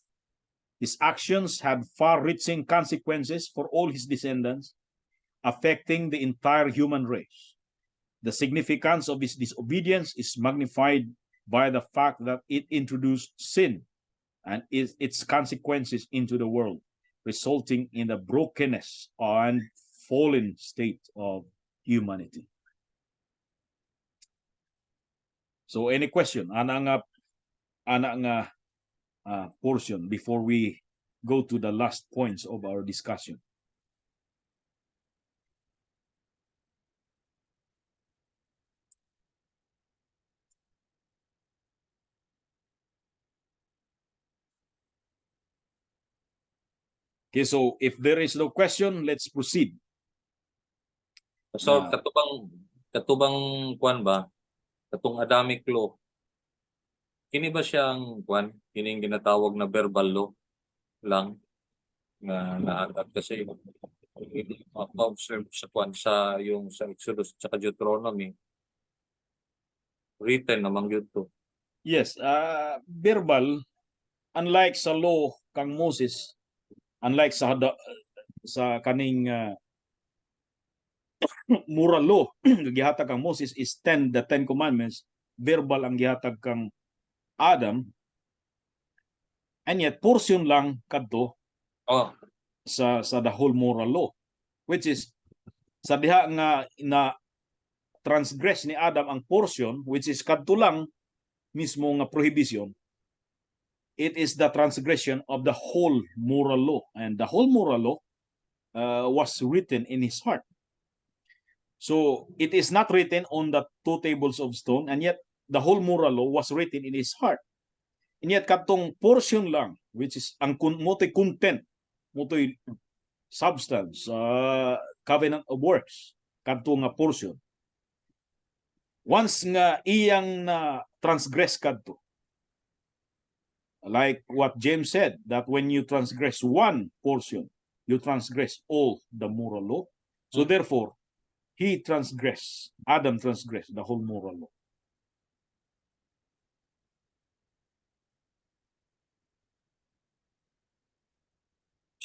S1: His actions had far-reaching consequences for all his descendants, affecting the entire human race. The significance of his disobedience is magnified by the fact that it introduced sin and its consequences into the world, resulting in the brokenness and fallen state of humanity. So any question? Ana nga portion before we go to the last points of our discussion. Okay, so if there is no question, let's proceed.
S2: So,
S1: Na-
S2: katubang kwan ba? Katong Adamic Law, kini ba siyang kwan? Kining ginatawag na verbal law lang na naagad kasi ma-observe sa kwan sa yung sa Exodus at Deuteronomy, written namang yun to.
S1: yes, verbal, unlike sa law kang Moses, unlike sa kaning moral law, gihatag kang Moses is the 10 commandments, verbal ang gihatag kang Adam, and yet portion lang kadto
S2: Oh,
S1: sa the whole moral law, which is sa diha nga na transgress ni Adam ang portion, which is kadto lang mismo nga prohibition, it is the transgression of the whole moral law, and the whole moral law was written in his heart. So it is not written on the 2 tables of stone, and yet the whole moral law was written in his heart. And yet katong portion lang, which is ang motoy content, motoy substance, covenant of works, kadto nga portion. Once nga iyang na transgress kadto, like what James said, that when you transgress one portion, you transgress all the moral law. So therefore, Adam transgressed the whole moral law.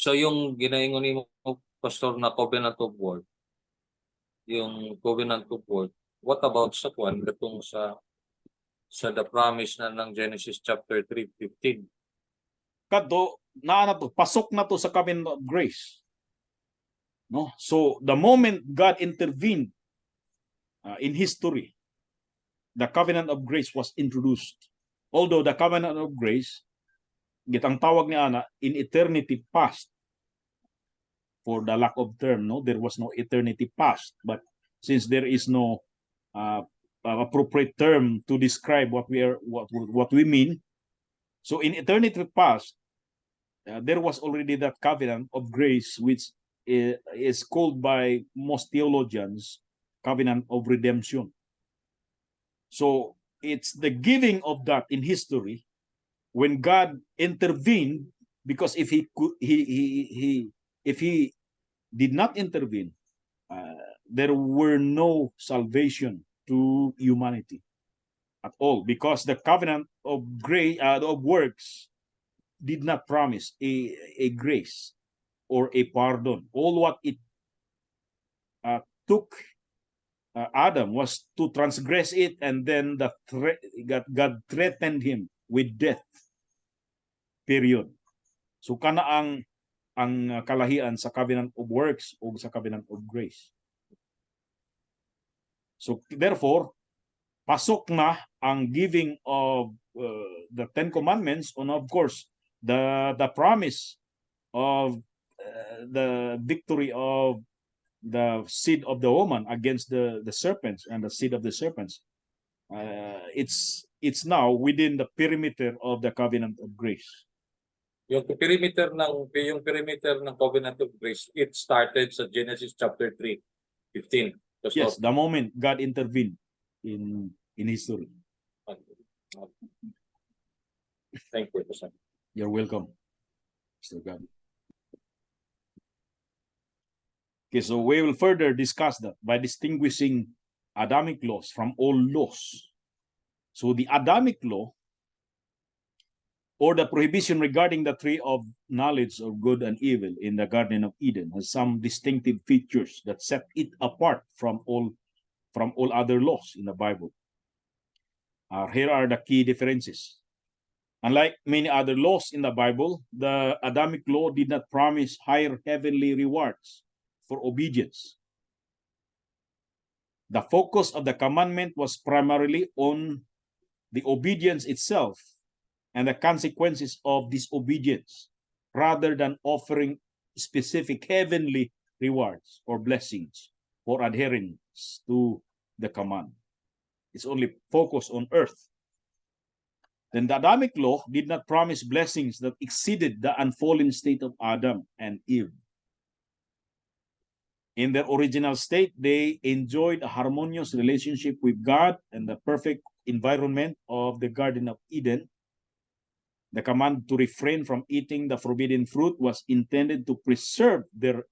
S2: so yung ginaingon ni mo, Pastor, na covenant of work, yung covenant of work, what about sa kwan katong sa the promise na ng Genesis chapter 3:15?
S1: Kadto na to, pasok na to sa covenant of grace. No? So the moment God intervened in history, the covenant of grace was introduced. Although the covenant of grace, gitang tawag ni ana, in eternity past, for the lack of term, no, there was no eternity past. But since there is no appropriate term to describe what we mean, so in eternity past, there was already that covenant of grace, which is called by most theologians covenant of redemption. So it's the giving of that in history when God intervened, because if he did not intervene, there were no salvation to humanity at all, because the covenant of grace of works did not promise a grace or a pardon. All what it took Adam was to transgress it, and then God threatened him with death. Period. So kana ang kalahian sa covenant of works o sa covenant of grace. So therefore, pasok na ang giving of the 10 commandments, and of course the promise of the victory of the seed of the woman against the serpents and the seed of the serpents. It's now within the perimeter of the covenant of grace.
S2: Yung perimeter ng covenant of grace, it started sa Genesis chapter 3:15.
S1: Yes, the moment God intervened in history.
S2: Thank you, Pastor.
S1: You're welcome, Mr. God. Okay, so we will further discuss that by distinguishing Adamic laws from all laws. So the Adamic law, or the prohibition regarding the tree of knowledge of good and evil in the Garden of Eden, has some distinctive features that set it apart from all other laws in the Bible. Here are the key differences. Unlike many other laws in the Bible, the Adamic law did not promise higher heavenly rewards for obedience. The focus of the commandment was primarily on the obedience itself and the consequences of disobedience, rather than offering specific heavenly rewards or blessings for adherence to the command. It's only focused on earth. Then the Adamic law did not promise blessings that exceeded the unfallen state of Adam and Eve. In their original state, they enjoyed a harmonious relationship with God and the perfect environment of the Garden of Eden. The command to refrain from eating the forbidden fruit was intended to preserve their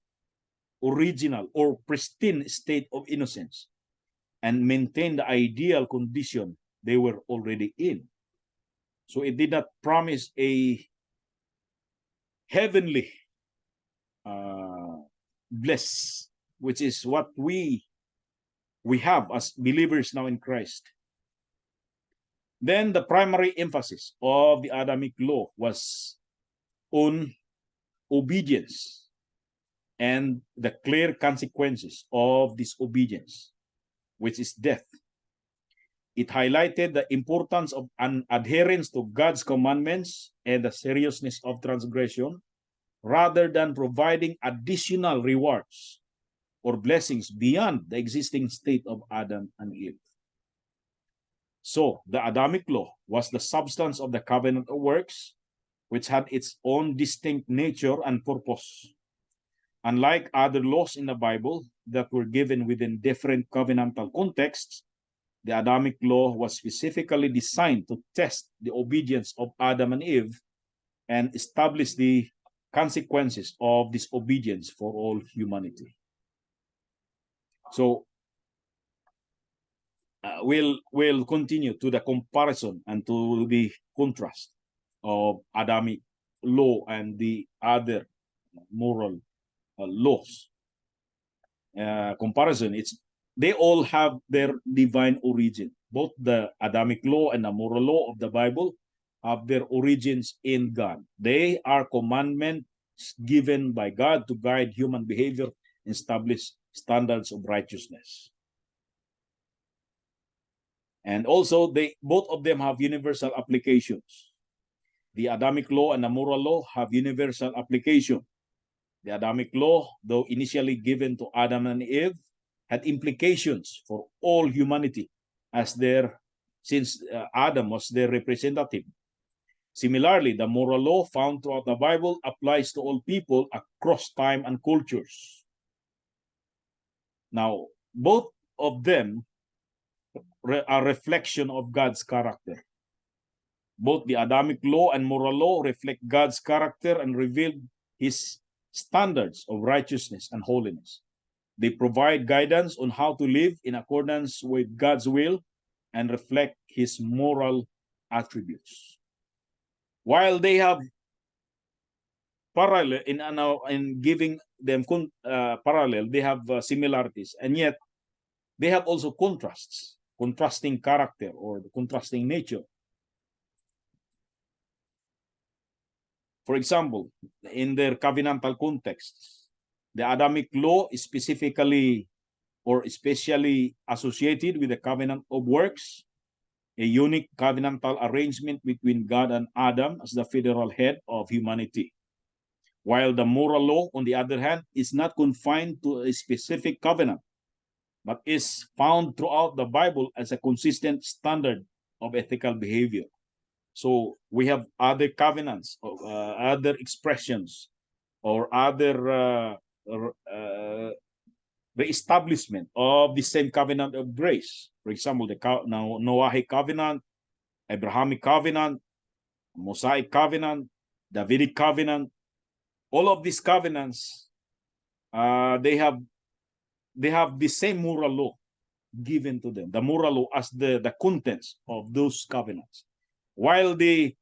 S1: original or pristine state of innocence and maintain the ideal condition they were already in. So it did not promise a heavenly bliss, which is what we have as believers now in Christ. Then the primary emphasis of the Adamic law was on obedience and the clear consequences of disobedience, which is death. It highlighted the importance of an adherence to God's commandments and the seriousness of transgression, rather than providing additional rewards or blessings beyond the existing state of Adam and Eve. So the Adamic law was the substance of the covenant of works, which had its own distinct nature and purpose. Unlike other laws in the Bible that were given within different covenantal contexts, the Adamic law was specifically designed to test the obedience of Adam and Eve and establish the consequences of disobedience for all humanity. So we'll continue to the comparison and to the contrast of Adamic law and the other moral laws. Comparison, they all have their divine origin. Both the Adamic law and the moral law of the Bible have their origins in God. They are commandments given by God to guide human behavior and establish standards of righteousness. And also, both of them have universal applications. The Adamic law and the moral law have universal application. The Adamic law, though initially given to Adam and Eve, had implications for all humanity since Adam was their representative. Similarly, the moral law found throughout the Bible applies to all people across time and cultures. Now, both of them are a reflection of God's character. Both the Adamic law and moral law reflect God's character and reveal his standards of righteousness and holiness. They provide guidance on how to live in accordance with God's will and reflect his moral attributes. While they have parallel in giving them parallel, they have similarities, and yet they have also contrasts, contrasting character or contrasting nature. For example, in their covenantal contexts, the Adamic law is specifically or especially associated with the covenant of works, a unique covenantal arrangement between God and Adam as the federal head of humanity. While the moral law, on the other hand, is not confined to a specific covenant, but is found throughout the Bible as a consistent standard of ethical behavior. So we have other covenants, other expressions, or other reestablishment of the same covenant of grace. For example, the Noahic covenant, Abrahamic covenant, Mosaic covenant, Davidic covenant. All of these covenants, they have the same moral law given to them. The moral law as the contents of those covenants. While the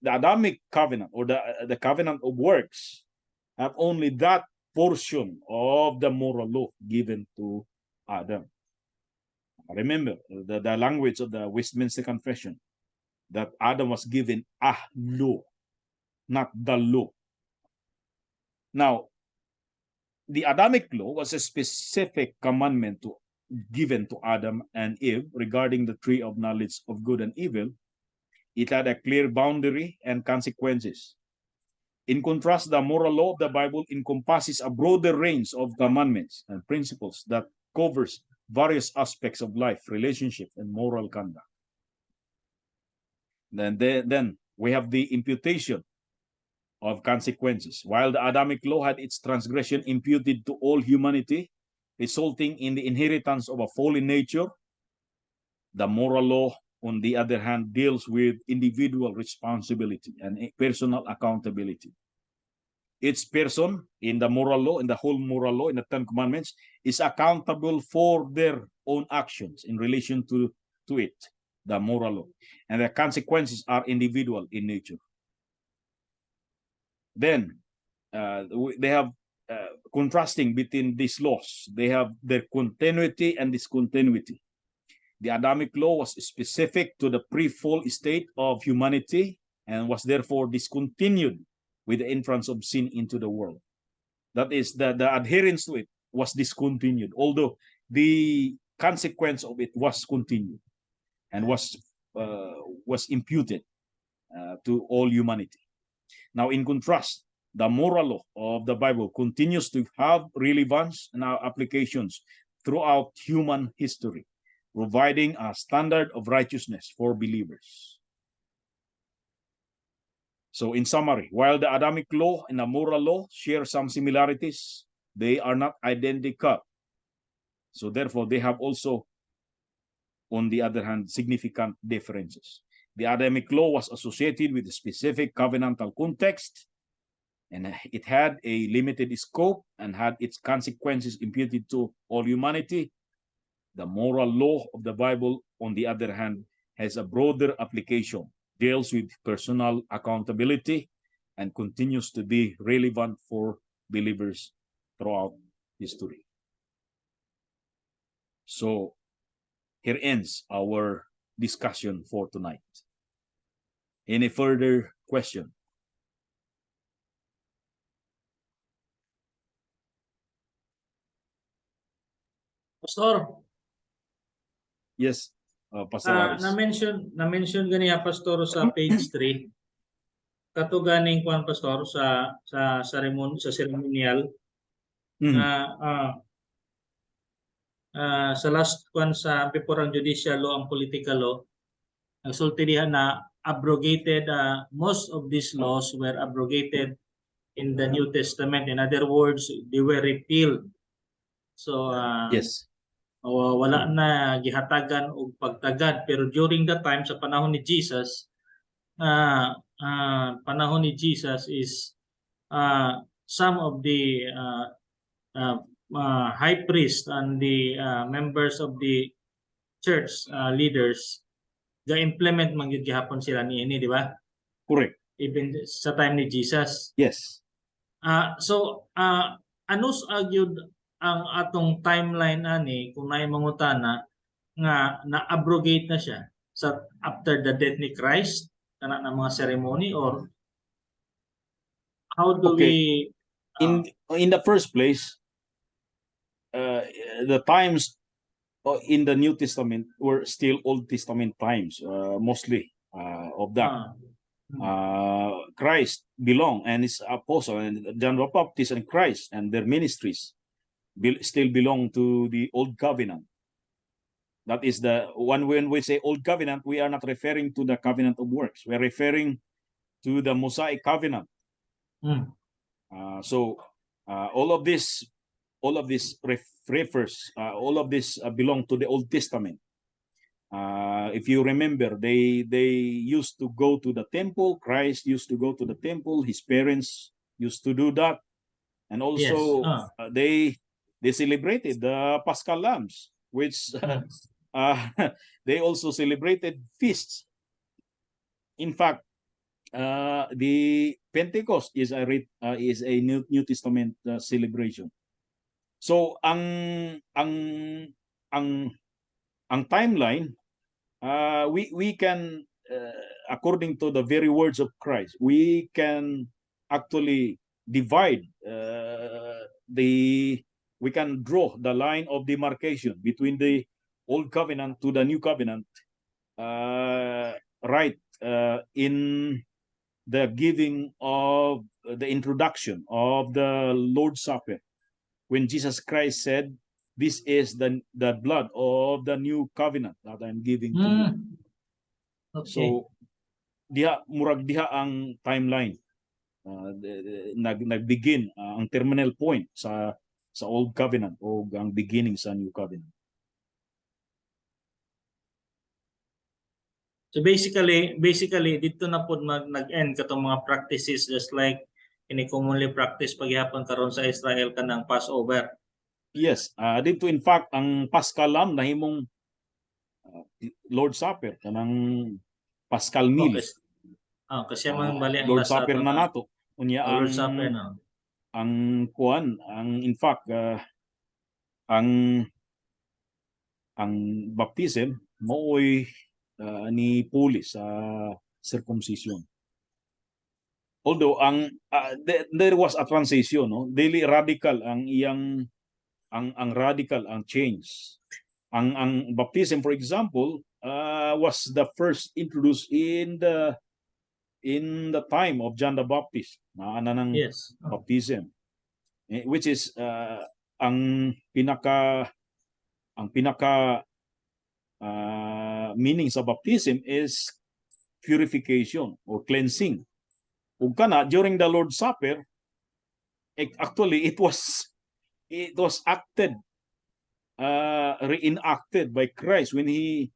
S1: Adamic covenant or the covenant of works have only that portion of the moral law given to Adam. Remember the language of the Westminster Confession, that Adam was given a law, not the law. Now, the Adamic law was a specific commandment given to Adam and Eve regarding the tree of knowledge of good and evil. It had a clear boundary and consequences. In contrast, the moral law of the Bible encompasses a broader range of commandments and principles that covers various aspects of life, relationship, and moral conduct. Then we have the imputation of consequences. While the Adamic law had its transgression imputed to all humanity, resulting in the inheritance of a fallen nature, the moral law, on the other hand, deals with individual responsibility and personal accountability. Each person in the moral law, in the whole moral law, in the Ten Commandments, is accountable for their own actions in relation to it, the moral law. And the consequences are individual in nature. Then they have contrasting between these laws. They have their continuity and discontinuity. The Adamic law was specific to the pre-fall state of humanity and was therefore discontinued with the entrance of sin into the world. That is, the adherence to it was discontinued, although the consequence of it was continued and was imputed to all humanity. Now, in contrast, the moral law of the Bible continues to have relevance and applications throughout human history, providing a standard of righteousness for believers. So in summary, while the Adamic law and the moral law share some similarities, they are not identical. So therefore, they have also, on the other hand, significant differences. The Adamic law was associated with a specific covenantal context, and it had a limited scope and had its consequences imputed to all humanity. The moral law of the Bible, on the other hand, has a broader application, deals with personal accountability, and continues to be relevant for believers throughout history. So here ends our discussion for tonight. Any further question?
S3: Pastor,
S1: Yes, Pastor Aris.
S3: na-mention ganiya Pastor sa page 3. Kato ganing kuan Pastor sa ceremonial na sa last kuan sa before ang judicial law ang political law, nagsulti diha na abrogated, most of these laws were abrogated in the New Testament. In other words, they were repealed. So
S1: yes,
S3: wala na gihatagan og pagtagad, pero during the time sa panahon ni Jesus, is some of the high priest and the members of the church leaders ga-implement man gyud gihapon sila niini, di ba?
S1: correct.
S3: Even sa time ni Jesus.
S1: Yes.
S3: So anus agyud ang atong timeline ani kung may mangutana nga na-abrogate na siya sa after the death ni Christ kana na mga ceremony, or how do we
S1: in the first place, the times in the New Testament were still Old Testament times, mostly of that. Christ belong and his apostle and John the Baptist and Christ and their ministries still belong to the Old Covenant. That is the one. When we say Old Covenant, we are not referring to the covenant of works. We're referring to the Mosaic Covenant. So all of this refers, all of this belong to the Old Testament. If you remember, they used to go to the temple. Christ used to go to the temple. His parents used to do that, and also they celebrated the Paschal lambs, which they also celebrated feasts. In fact, the Pentecost is a New Testament celebration. So ang timeline, we can, according to the very words of Christ, we can actually divide we can draw the line of demarcation between the Old Covenant to the New Covenant, right in the giving of the introduction of the Lord's Supper, when Jesus Christ said, "This is the blood of the new covenant that I'm giving to you."
S3: Okay.
S1: So murag diha ang timeline. Nagbigin ang terminal point sa Old Covenant o ang beginning sa New Covenant.
S3: So basically dito na po nag-end katong mga practices just like ini commonly practice paghihapon karon sa Israel kanang Passover.
S1: Yes, dito in fact ang Paschal Lamb nahimong Lord's Supper kanang Paschal meal.
S3: Kasi man bali ang
S1: Lord's
S3: last
S1: Supper na nato. Unya
S3: Lord's Supper na.
S1: ang kuan in fact ang baptism mooy ni puli sa circumcision. Although there was a transition, no? Daily radical ang iyang ang radical ang change. Ang baptism, for example, was the first introduced in the time of John the Baptist. Na ng
S3: Yes.
S1: baptism, which is ang pinaka meaning sa baptism is purification or cleansing. Ug kana during the Lord's Supper, actually it was acted reenacted by Christ when he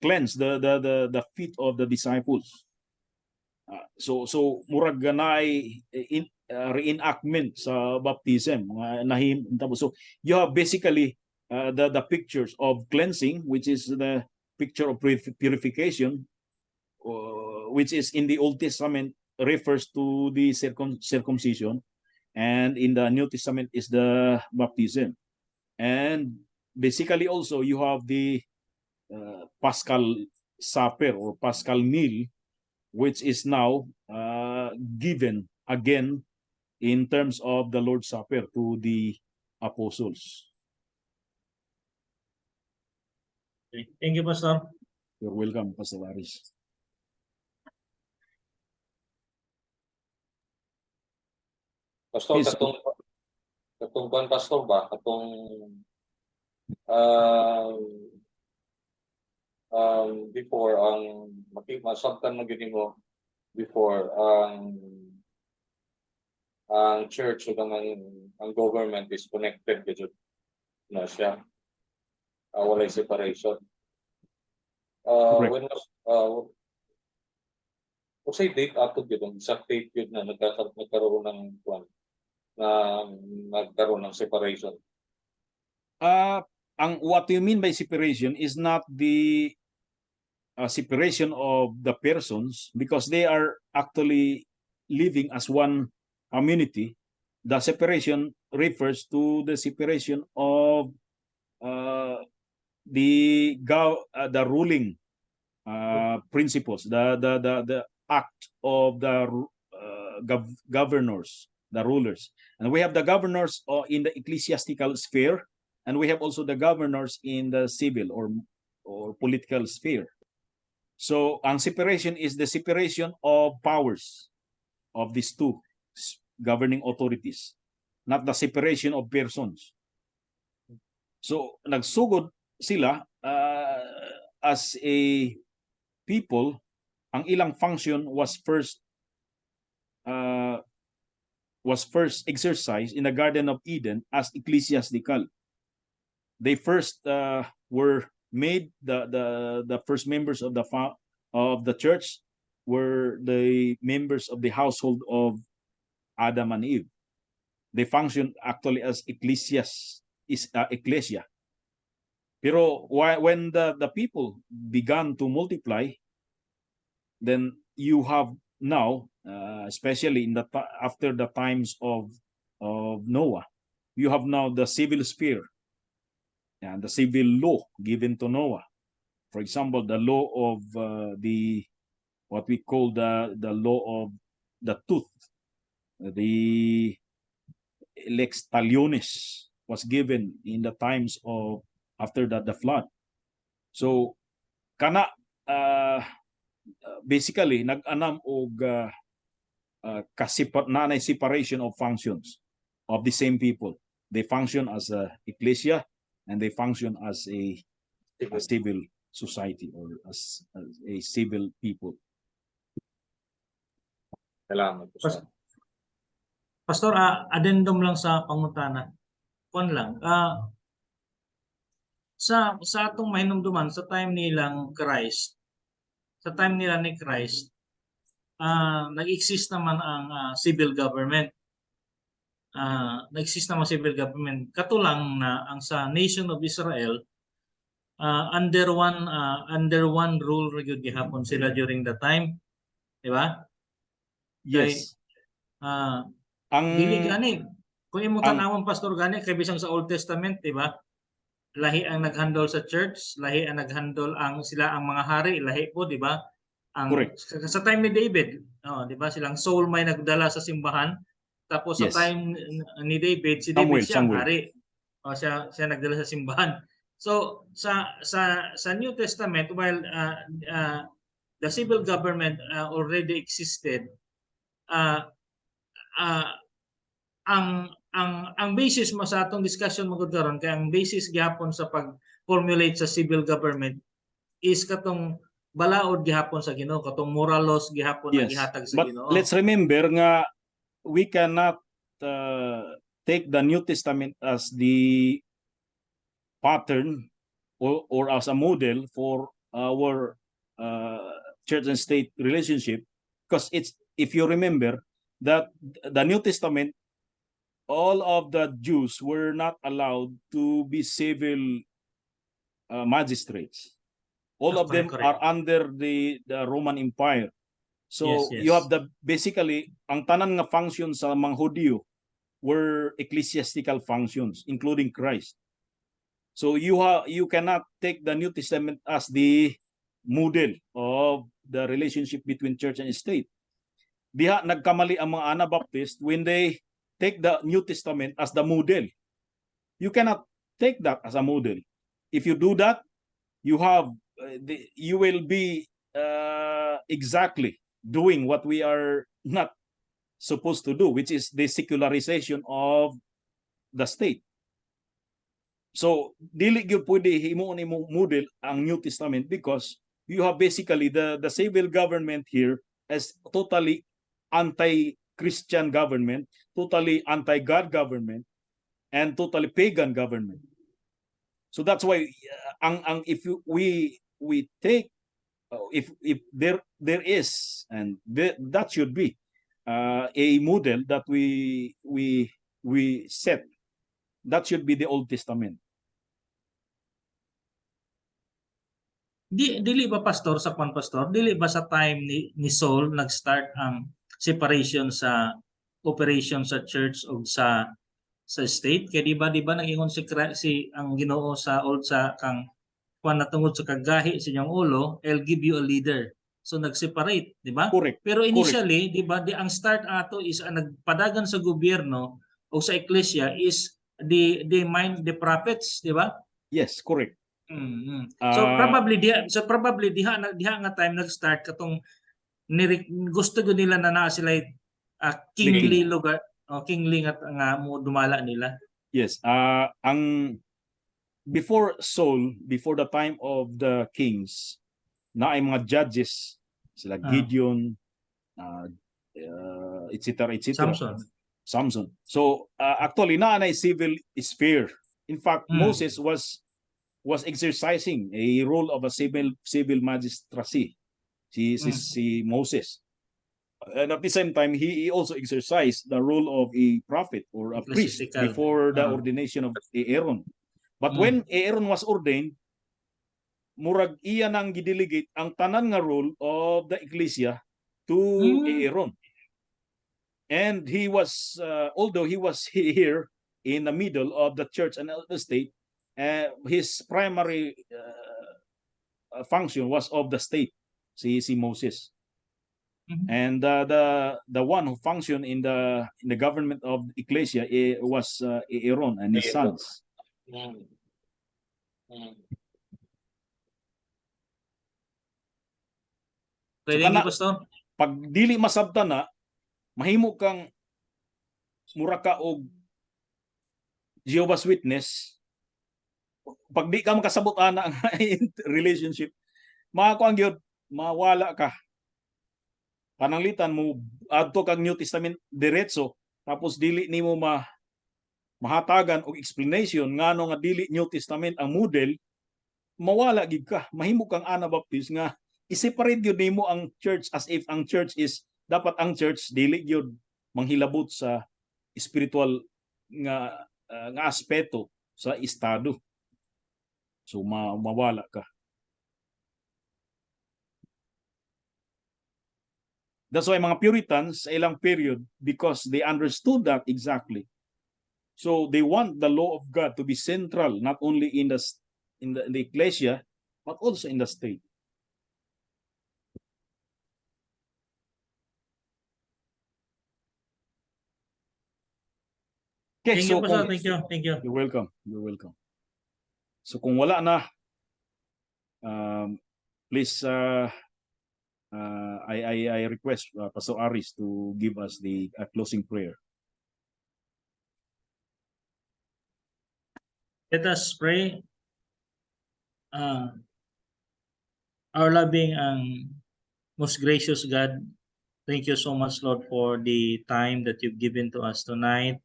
S1: cleansed the feet of the disciples. So murag ganay reenactment sa baptism so you have basically the pictures of cleansing, which is the picture of purification, which is in the Old Testament refers to the circumcision, and in the New Testament is the baptism. And basically also you have the Paschal Supper or Paschal meal, which is now given again in terms of the Lord's Supper to the apostles.
S3: Okay. Thank you, Pastor.
S1: You're welcome, Pastor Aris.
S2: Pastor,
S1: Yes.
S2: katong ban pastor ba katong before ang masabtan mo gini mo before ang church o ang government is connected gid na siya. Walay separation. When say date ato gid ang exact date gid na nagkaroon ng kwan na nagkaroon ng separation.
S1: What you mean by separation is not the separation of the persons, because they are actually living as one community. The separation refers to the separation of the ruling principles, the act of the governors, the rulers. And we have the governors in the ecclesiastical sphere, and we have also the governors in the civil or political sphere. So ang separation is the separation of powers of these two governing authorities, not the separation of persons. So nagsugod sila as a people. Ang ilang function was first exercised in the Garden of Eden as ecclesiastical. They first were made the first members of the church were the members of the household of Adam and Eve. They functioned actually as ecclesia. Pero when the people began to multiply, then you have now, especially in after the times of Noah, you have now the civil sphere and the civil law given to Noah. For example, the law of what we call the law of the tooth, the lex talionis, was given in the times of after the flood. So kana basically nag-anam og nanay separation of functions of the same people. They function as a ecclesia and they function as a civil society or as a civil people.
S2: Salamat po, sir.
S3: Pastor, addendum lang sa pangutana. Kon lang. Sa atong mahinumduman sa time nilang Christ, sa time nila ni Christ, nag-exist naman ang civil government. Nag-exist naman civil government. Katulang na ang sa Nation of Israel, under one rule gyud gihapon sila during the time, di ba?
S1: Yes.
S3: Dili gani. Kung imo
S1: ang-
S3: tan-awon pastor gani kay bisang sa Old Testament, di ba? Lahi ang nag-handle sa church, lahi ang nag-handle sila ang mga hari, lahi po, di ba?
S1: Correct.
S3: Sa time ni David, di ba? Silang Saul may nagdala sa simbahan. Tapos sa
S1: Yes.
S3: time ni David, si David siya ang
S1: Samuel.
S3: hari. Siya nagdala sa simbahan. So sa New Testament, while the civil government already existed, ang basis mo sa atong discussion magud karon kay ang basis gihapon sa pag-formulate sa civil government is katong balaod gihapon sa Ginoo, katong moral laws gihapon na
S1: Yes.
S3: gihatag sa
S1: But
S3: Ginoo.
S1: let's remember nga we cannot take the New Testament as the pattern or as a model for our church and state relationship, because it's, if you remember that the New Testament, all of the Jews were not allowed to be civil magistrates. All of them
S3: Correct.
S1: are under the Roman Empire. So
S3: Yes.
S1: you have basically ang tanan nga functions sa mga Hudyo were ecclesiastical functions, including Christ. So you cannot take the New Testament as the model of the relationship between church and state. Diha nagkamali ang mga Anabaptist when they take the New Testament as the model. You cannot take that as a model. If you do that, you will be exactly doing what we are not supposed to do, which is the secularization of the state. So dili gyud pwede himuon imong model ang New Testament, because you have basically the civil government here as totally anti-Christian government, totally anti-God government, and totally pagan government. So that's why if we take if there is, and that should be a model that we set, that should be the Old Testament.
S3: Dili ba pastor sa pastor? Dili ba sa time ni Saul nag-start ang separation sa operation sa church o sa state? Kaya di ba nag-ingon si ang Ginoo sa old sa kang kuan natungod sa kagahi sa inyong ulo, I'll give you a leader. So nag-separate, di ba?
S1: Correct.
S3: Pero initially, di ba, ang start ato is ang nagpadagan sa gobyerno o sa eklesia is the prophets, di ba?
S1: Yes, correct.
S3: So probably diha nga time nag-start katong gusto gyud nila na naa sila kingly lugar, kingly nga mo dumala nila.
S1: Yes, ang before Saul, before the time of the kings, na ay mga judges, sila Gideon, etc. Samson. So actually na ay civil sphere. In fact, Moses was exercising a role of a civil magistracy. Si Moses. And at the same time, he also exercised the role of a prophet or a priest before the ordination of Aaron. But when Aaron was ordained, murag iya nang gidelegate ang tanan nga role of the ecclesia to Aaron. And he was, although he was here in the middle of the church and the state, his primary function was of the state, si Moses. And the one who functioned in the government of the ecclesia was Aaron and his sons. So, pag dili masabtan na, mahimo kang mura ka og Jehovah's Witness pag di ka makasabot ana nga relationship, makakuan gyud, mawala ka. Pananglitan mo adto kag New Testament diretso tapos dili nimo mahatagan og explanation ngano nga dili New Testament ang model, mawala gid ka. Mahimo kang Anabaptist nga i-separate gyud nimo ang church as if ang church is dapat ang church dili gyud manghilabot sa spiritual nga aspeto sa estado. So mawala ka. That's why mga Puritans sa ilang period, because they understood that exactly. So they want the law of God to be central not only in the ecclesia but also in the state. Okay,
S3: Thank
S1: so
S3: you, Pastor. Thank you. Thank you.
S1: you're welcome. You're welcome. So kung wala na, please I request Pastor Aris to give us the closing prayer.
S3: Let us pray. Our loving and most gracious God, thank you so much, Lord, for the time that you've given to us tonight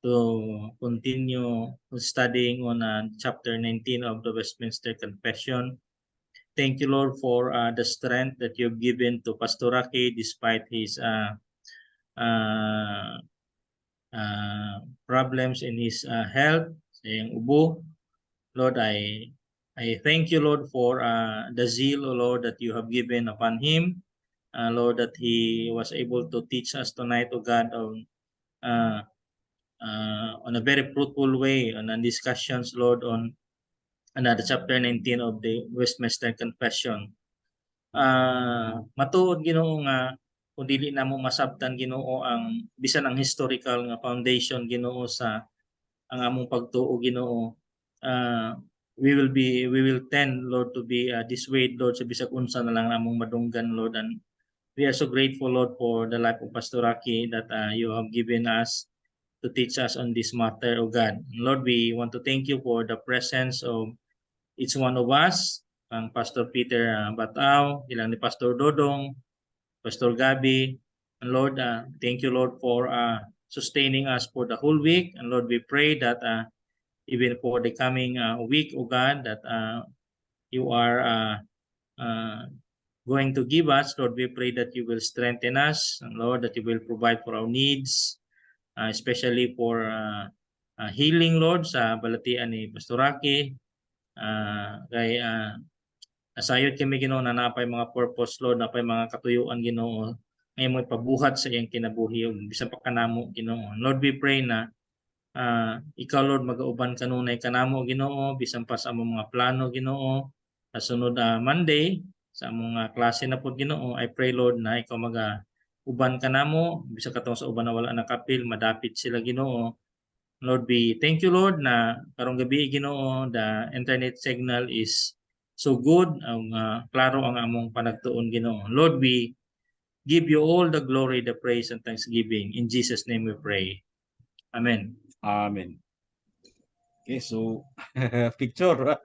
S3: to continue studying on chapter 19 of the Westminster Confession. Thank you, Lord, for the strength that you've given to Pastor Rocky despite his problems in his health, saying ubo. Lord, I thank you, Lord, for the zeal, O Lord, that you have given upon him. Lord, that he was able to teach us tonight, O God, on a very fruitful way, on discussions, Lord, on another chapter 19 of the Westminster Confession. Matuod, Ginoo, nga kung dili na mo masabtan, Ginoo, ang bisan ang historical nga foundation, Ginoo, sa ang among pagtuo, Ginoo, we will tend, Lord, to be dissuade, Lord, sa bisag unsa na lang among madunggan, Lord, and we are so grateful, Lord, for the life of Pastor Rocky that you have given us to teach us on this matter, O God. Lord, we want to thank you for the presence of each one of us, ang Pastor Peter Batao, ilang ni Pastor Dodong, Pastor Gabi, and Lord, thank you, Lord, for sustaining us for the whole week, and Lord, we pray that even for the coming week, O God, that you are going to give us, Lord, we pray that you will strengthen us, and Lord, that you will provide for our needs, especially for healing, Lord, sa balatian ni Pastor Rocky. Kay asayod kami, Ginoo, na napay mga purpose, Lord, napay mga katuyuan, Ginoo, ngayon mo ipabuhat sa iyang kinabuhi, bisan pa kanamo, Ginoo. Lord, we pray na ikaw, Lord, mag-auban kanunay kanamo, Ginoo, bisan pa sa among mga plano, Ginoo, sa sunod Monday, sa among klase na po, Ginoo. I pray, Lord, na ikaw uban kanamo, bisan katong sa uban na wala na kapil, madapit sila, Ginoo. Lord, we thank you, Lord, na karong gabi, Ginoo, the internet signal is so good, klaro ang among panagtuon, Ginoo. Lord, we give you all the glory, the praise, and thanksgiving. In Jesus' name we pray. Amen.
S1: Amen. Okay, so picture.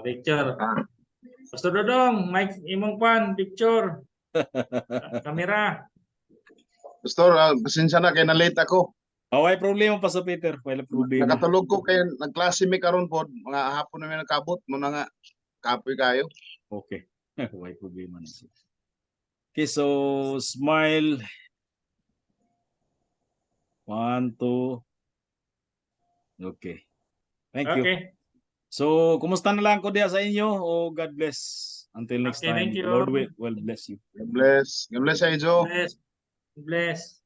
S3: Picture. Pastor Dodong, Mike, imong pan, picture. Kamera.
S4: Pastor, pasensya na kay na-late ako.
S1: May problema pa sa Peter, wala problema.
S4: Nakatulog ko kay nagklase mi karon pod, mga hapon na may nakabot mo na nga kapoy kayo.
S1: Okay. May problema na siya. Okay, so smile. 1, 2. Okay. Thank you.
S3: Okay.
S1: So, kumusta na lang ko diya sa inyo? Oh, God bless. Until next
S3: Okay,
S1: time.
S3: thank you.
S1: Lord will bless you.
S4: God bless. God bless sa inyo.
S3: Bless. Bless.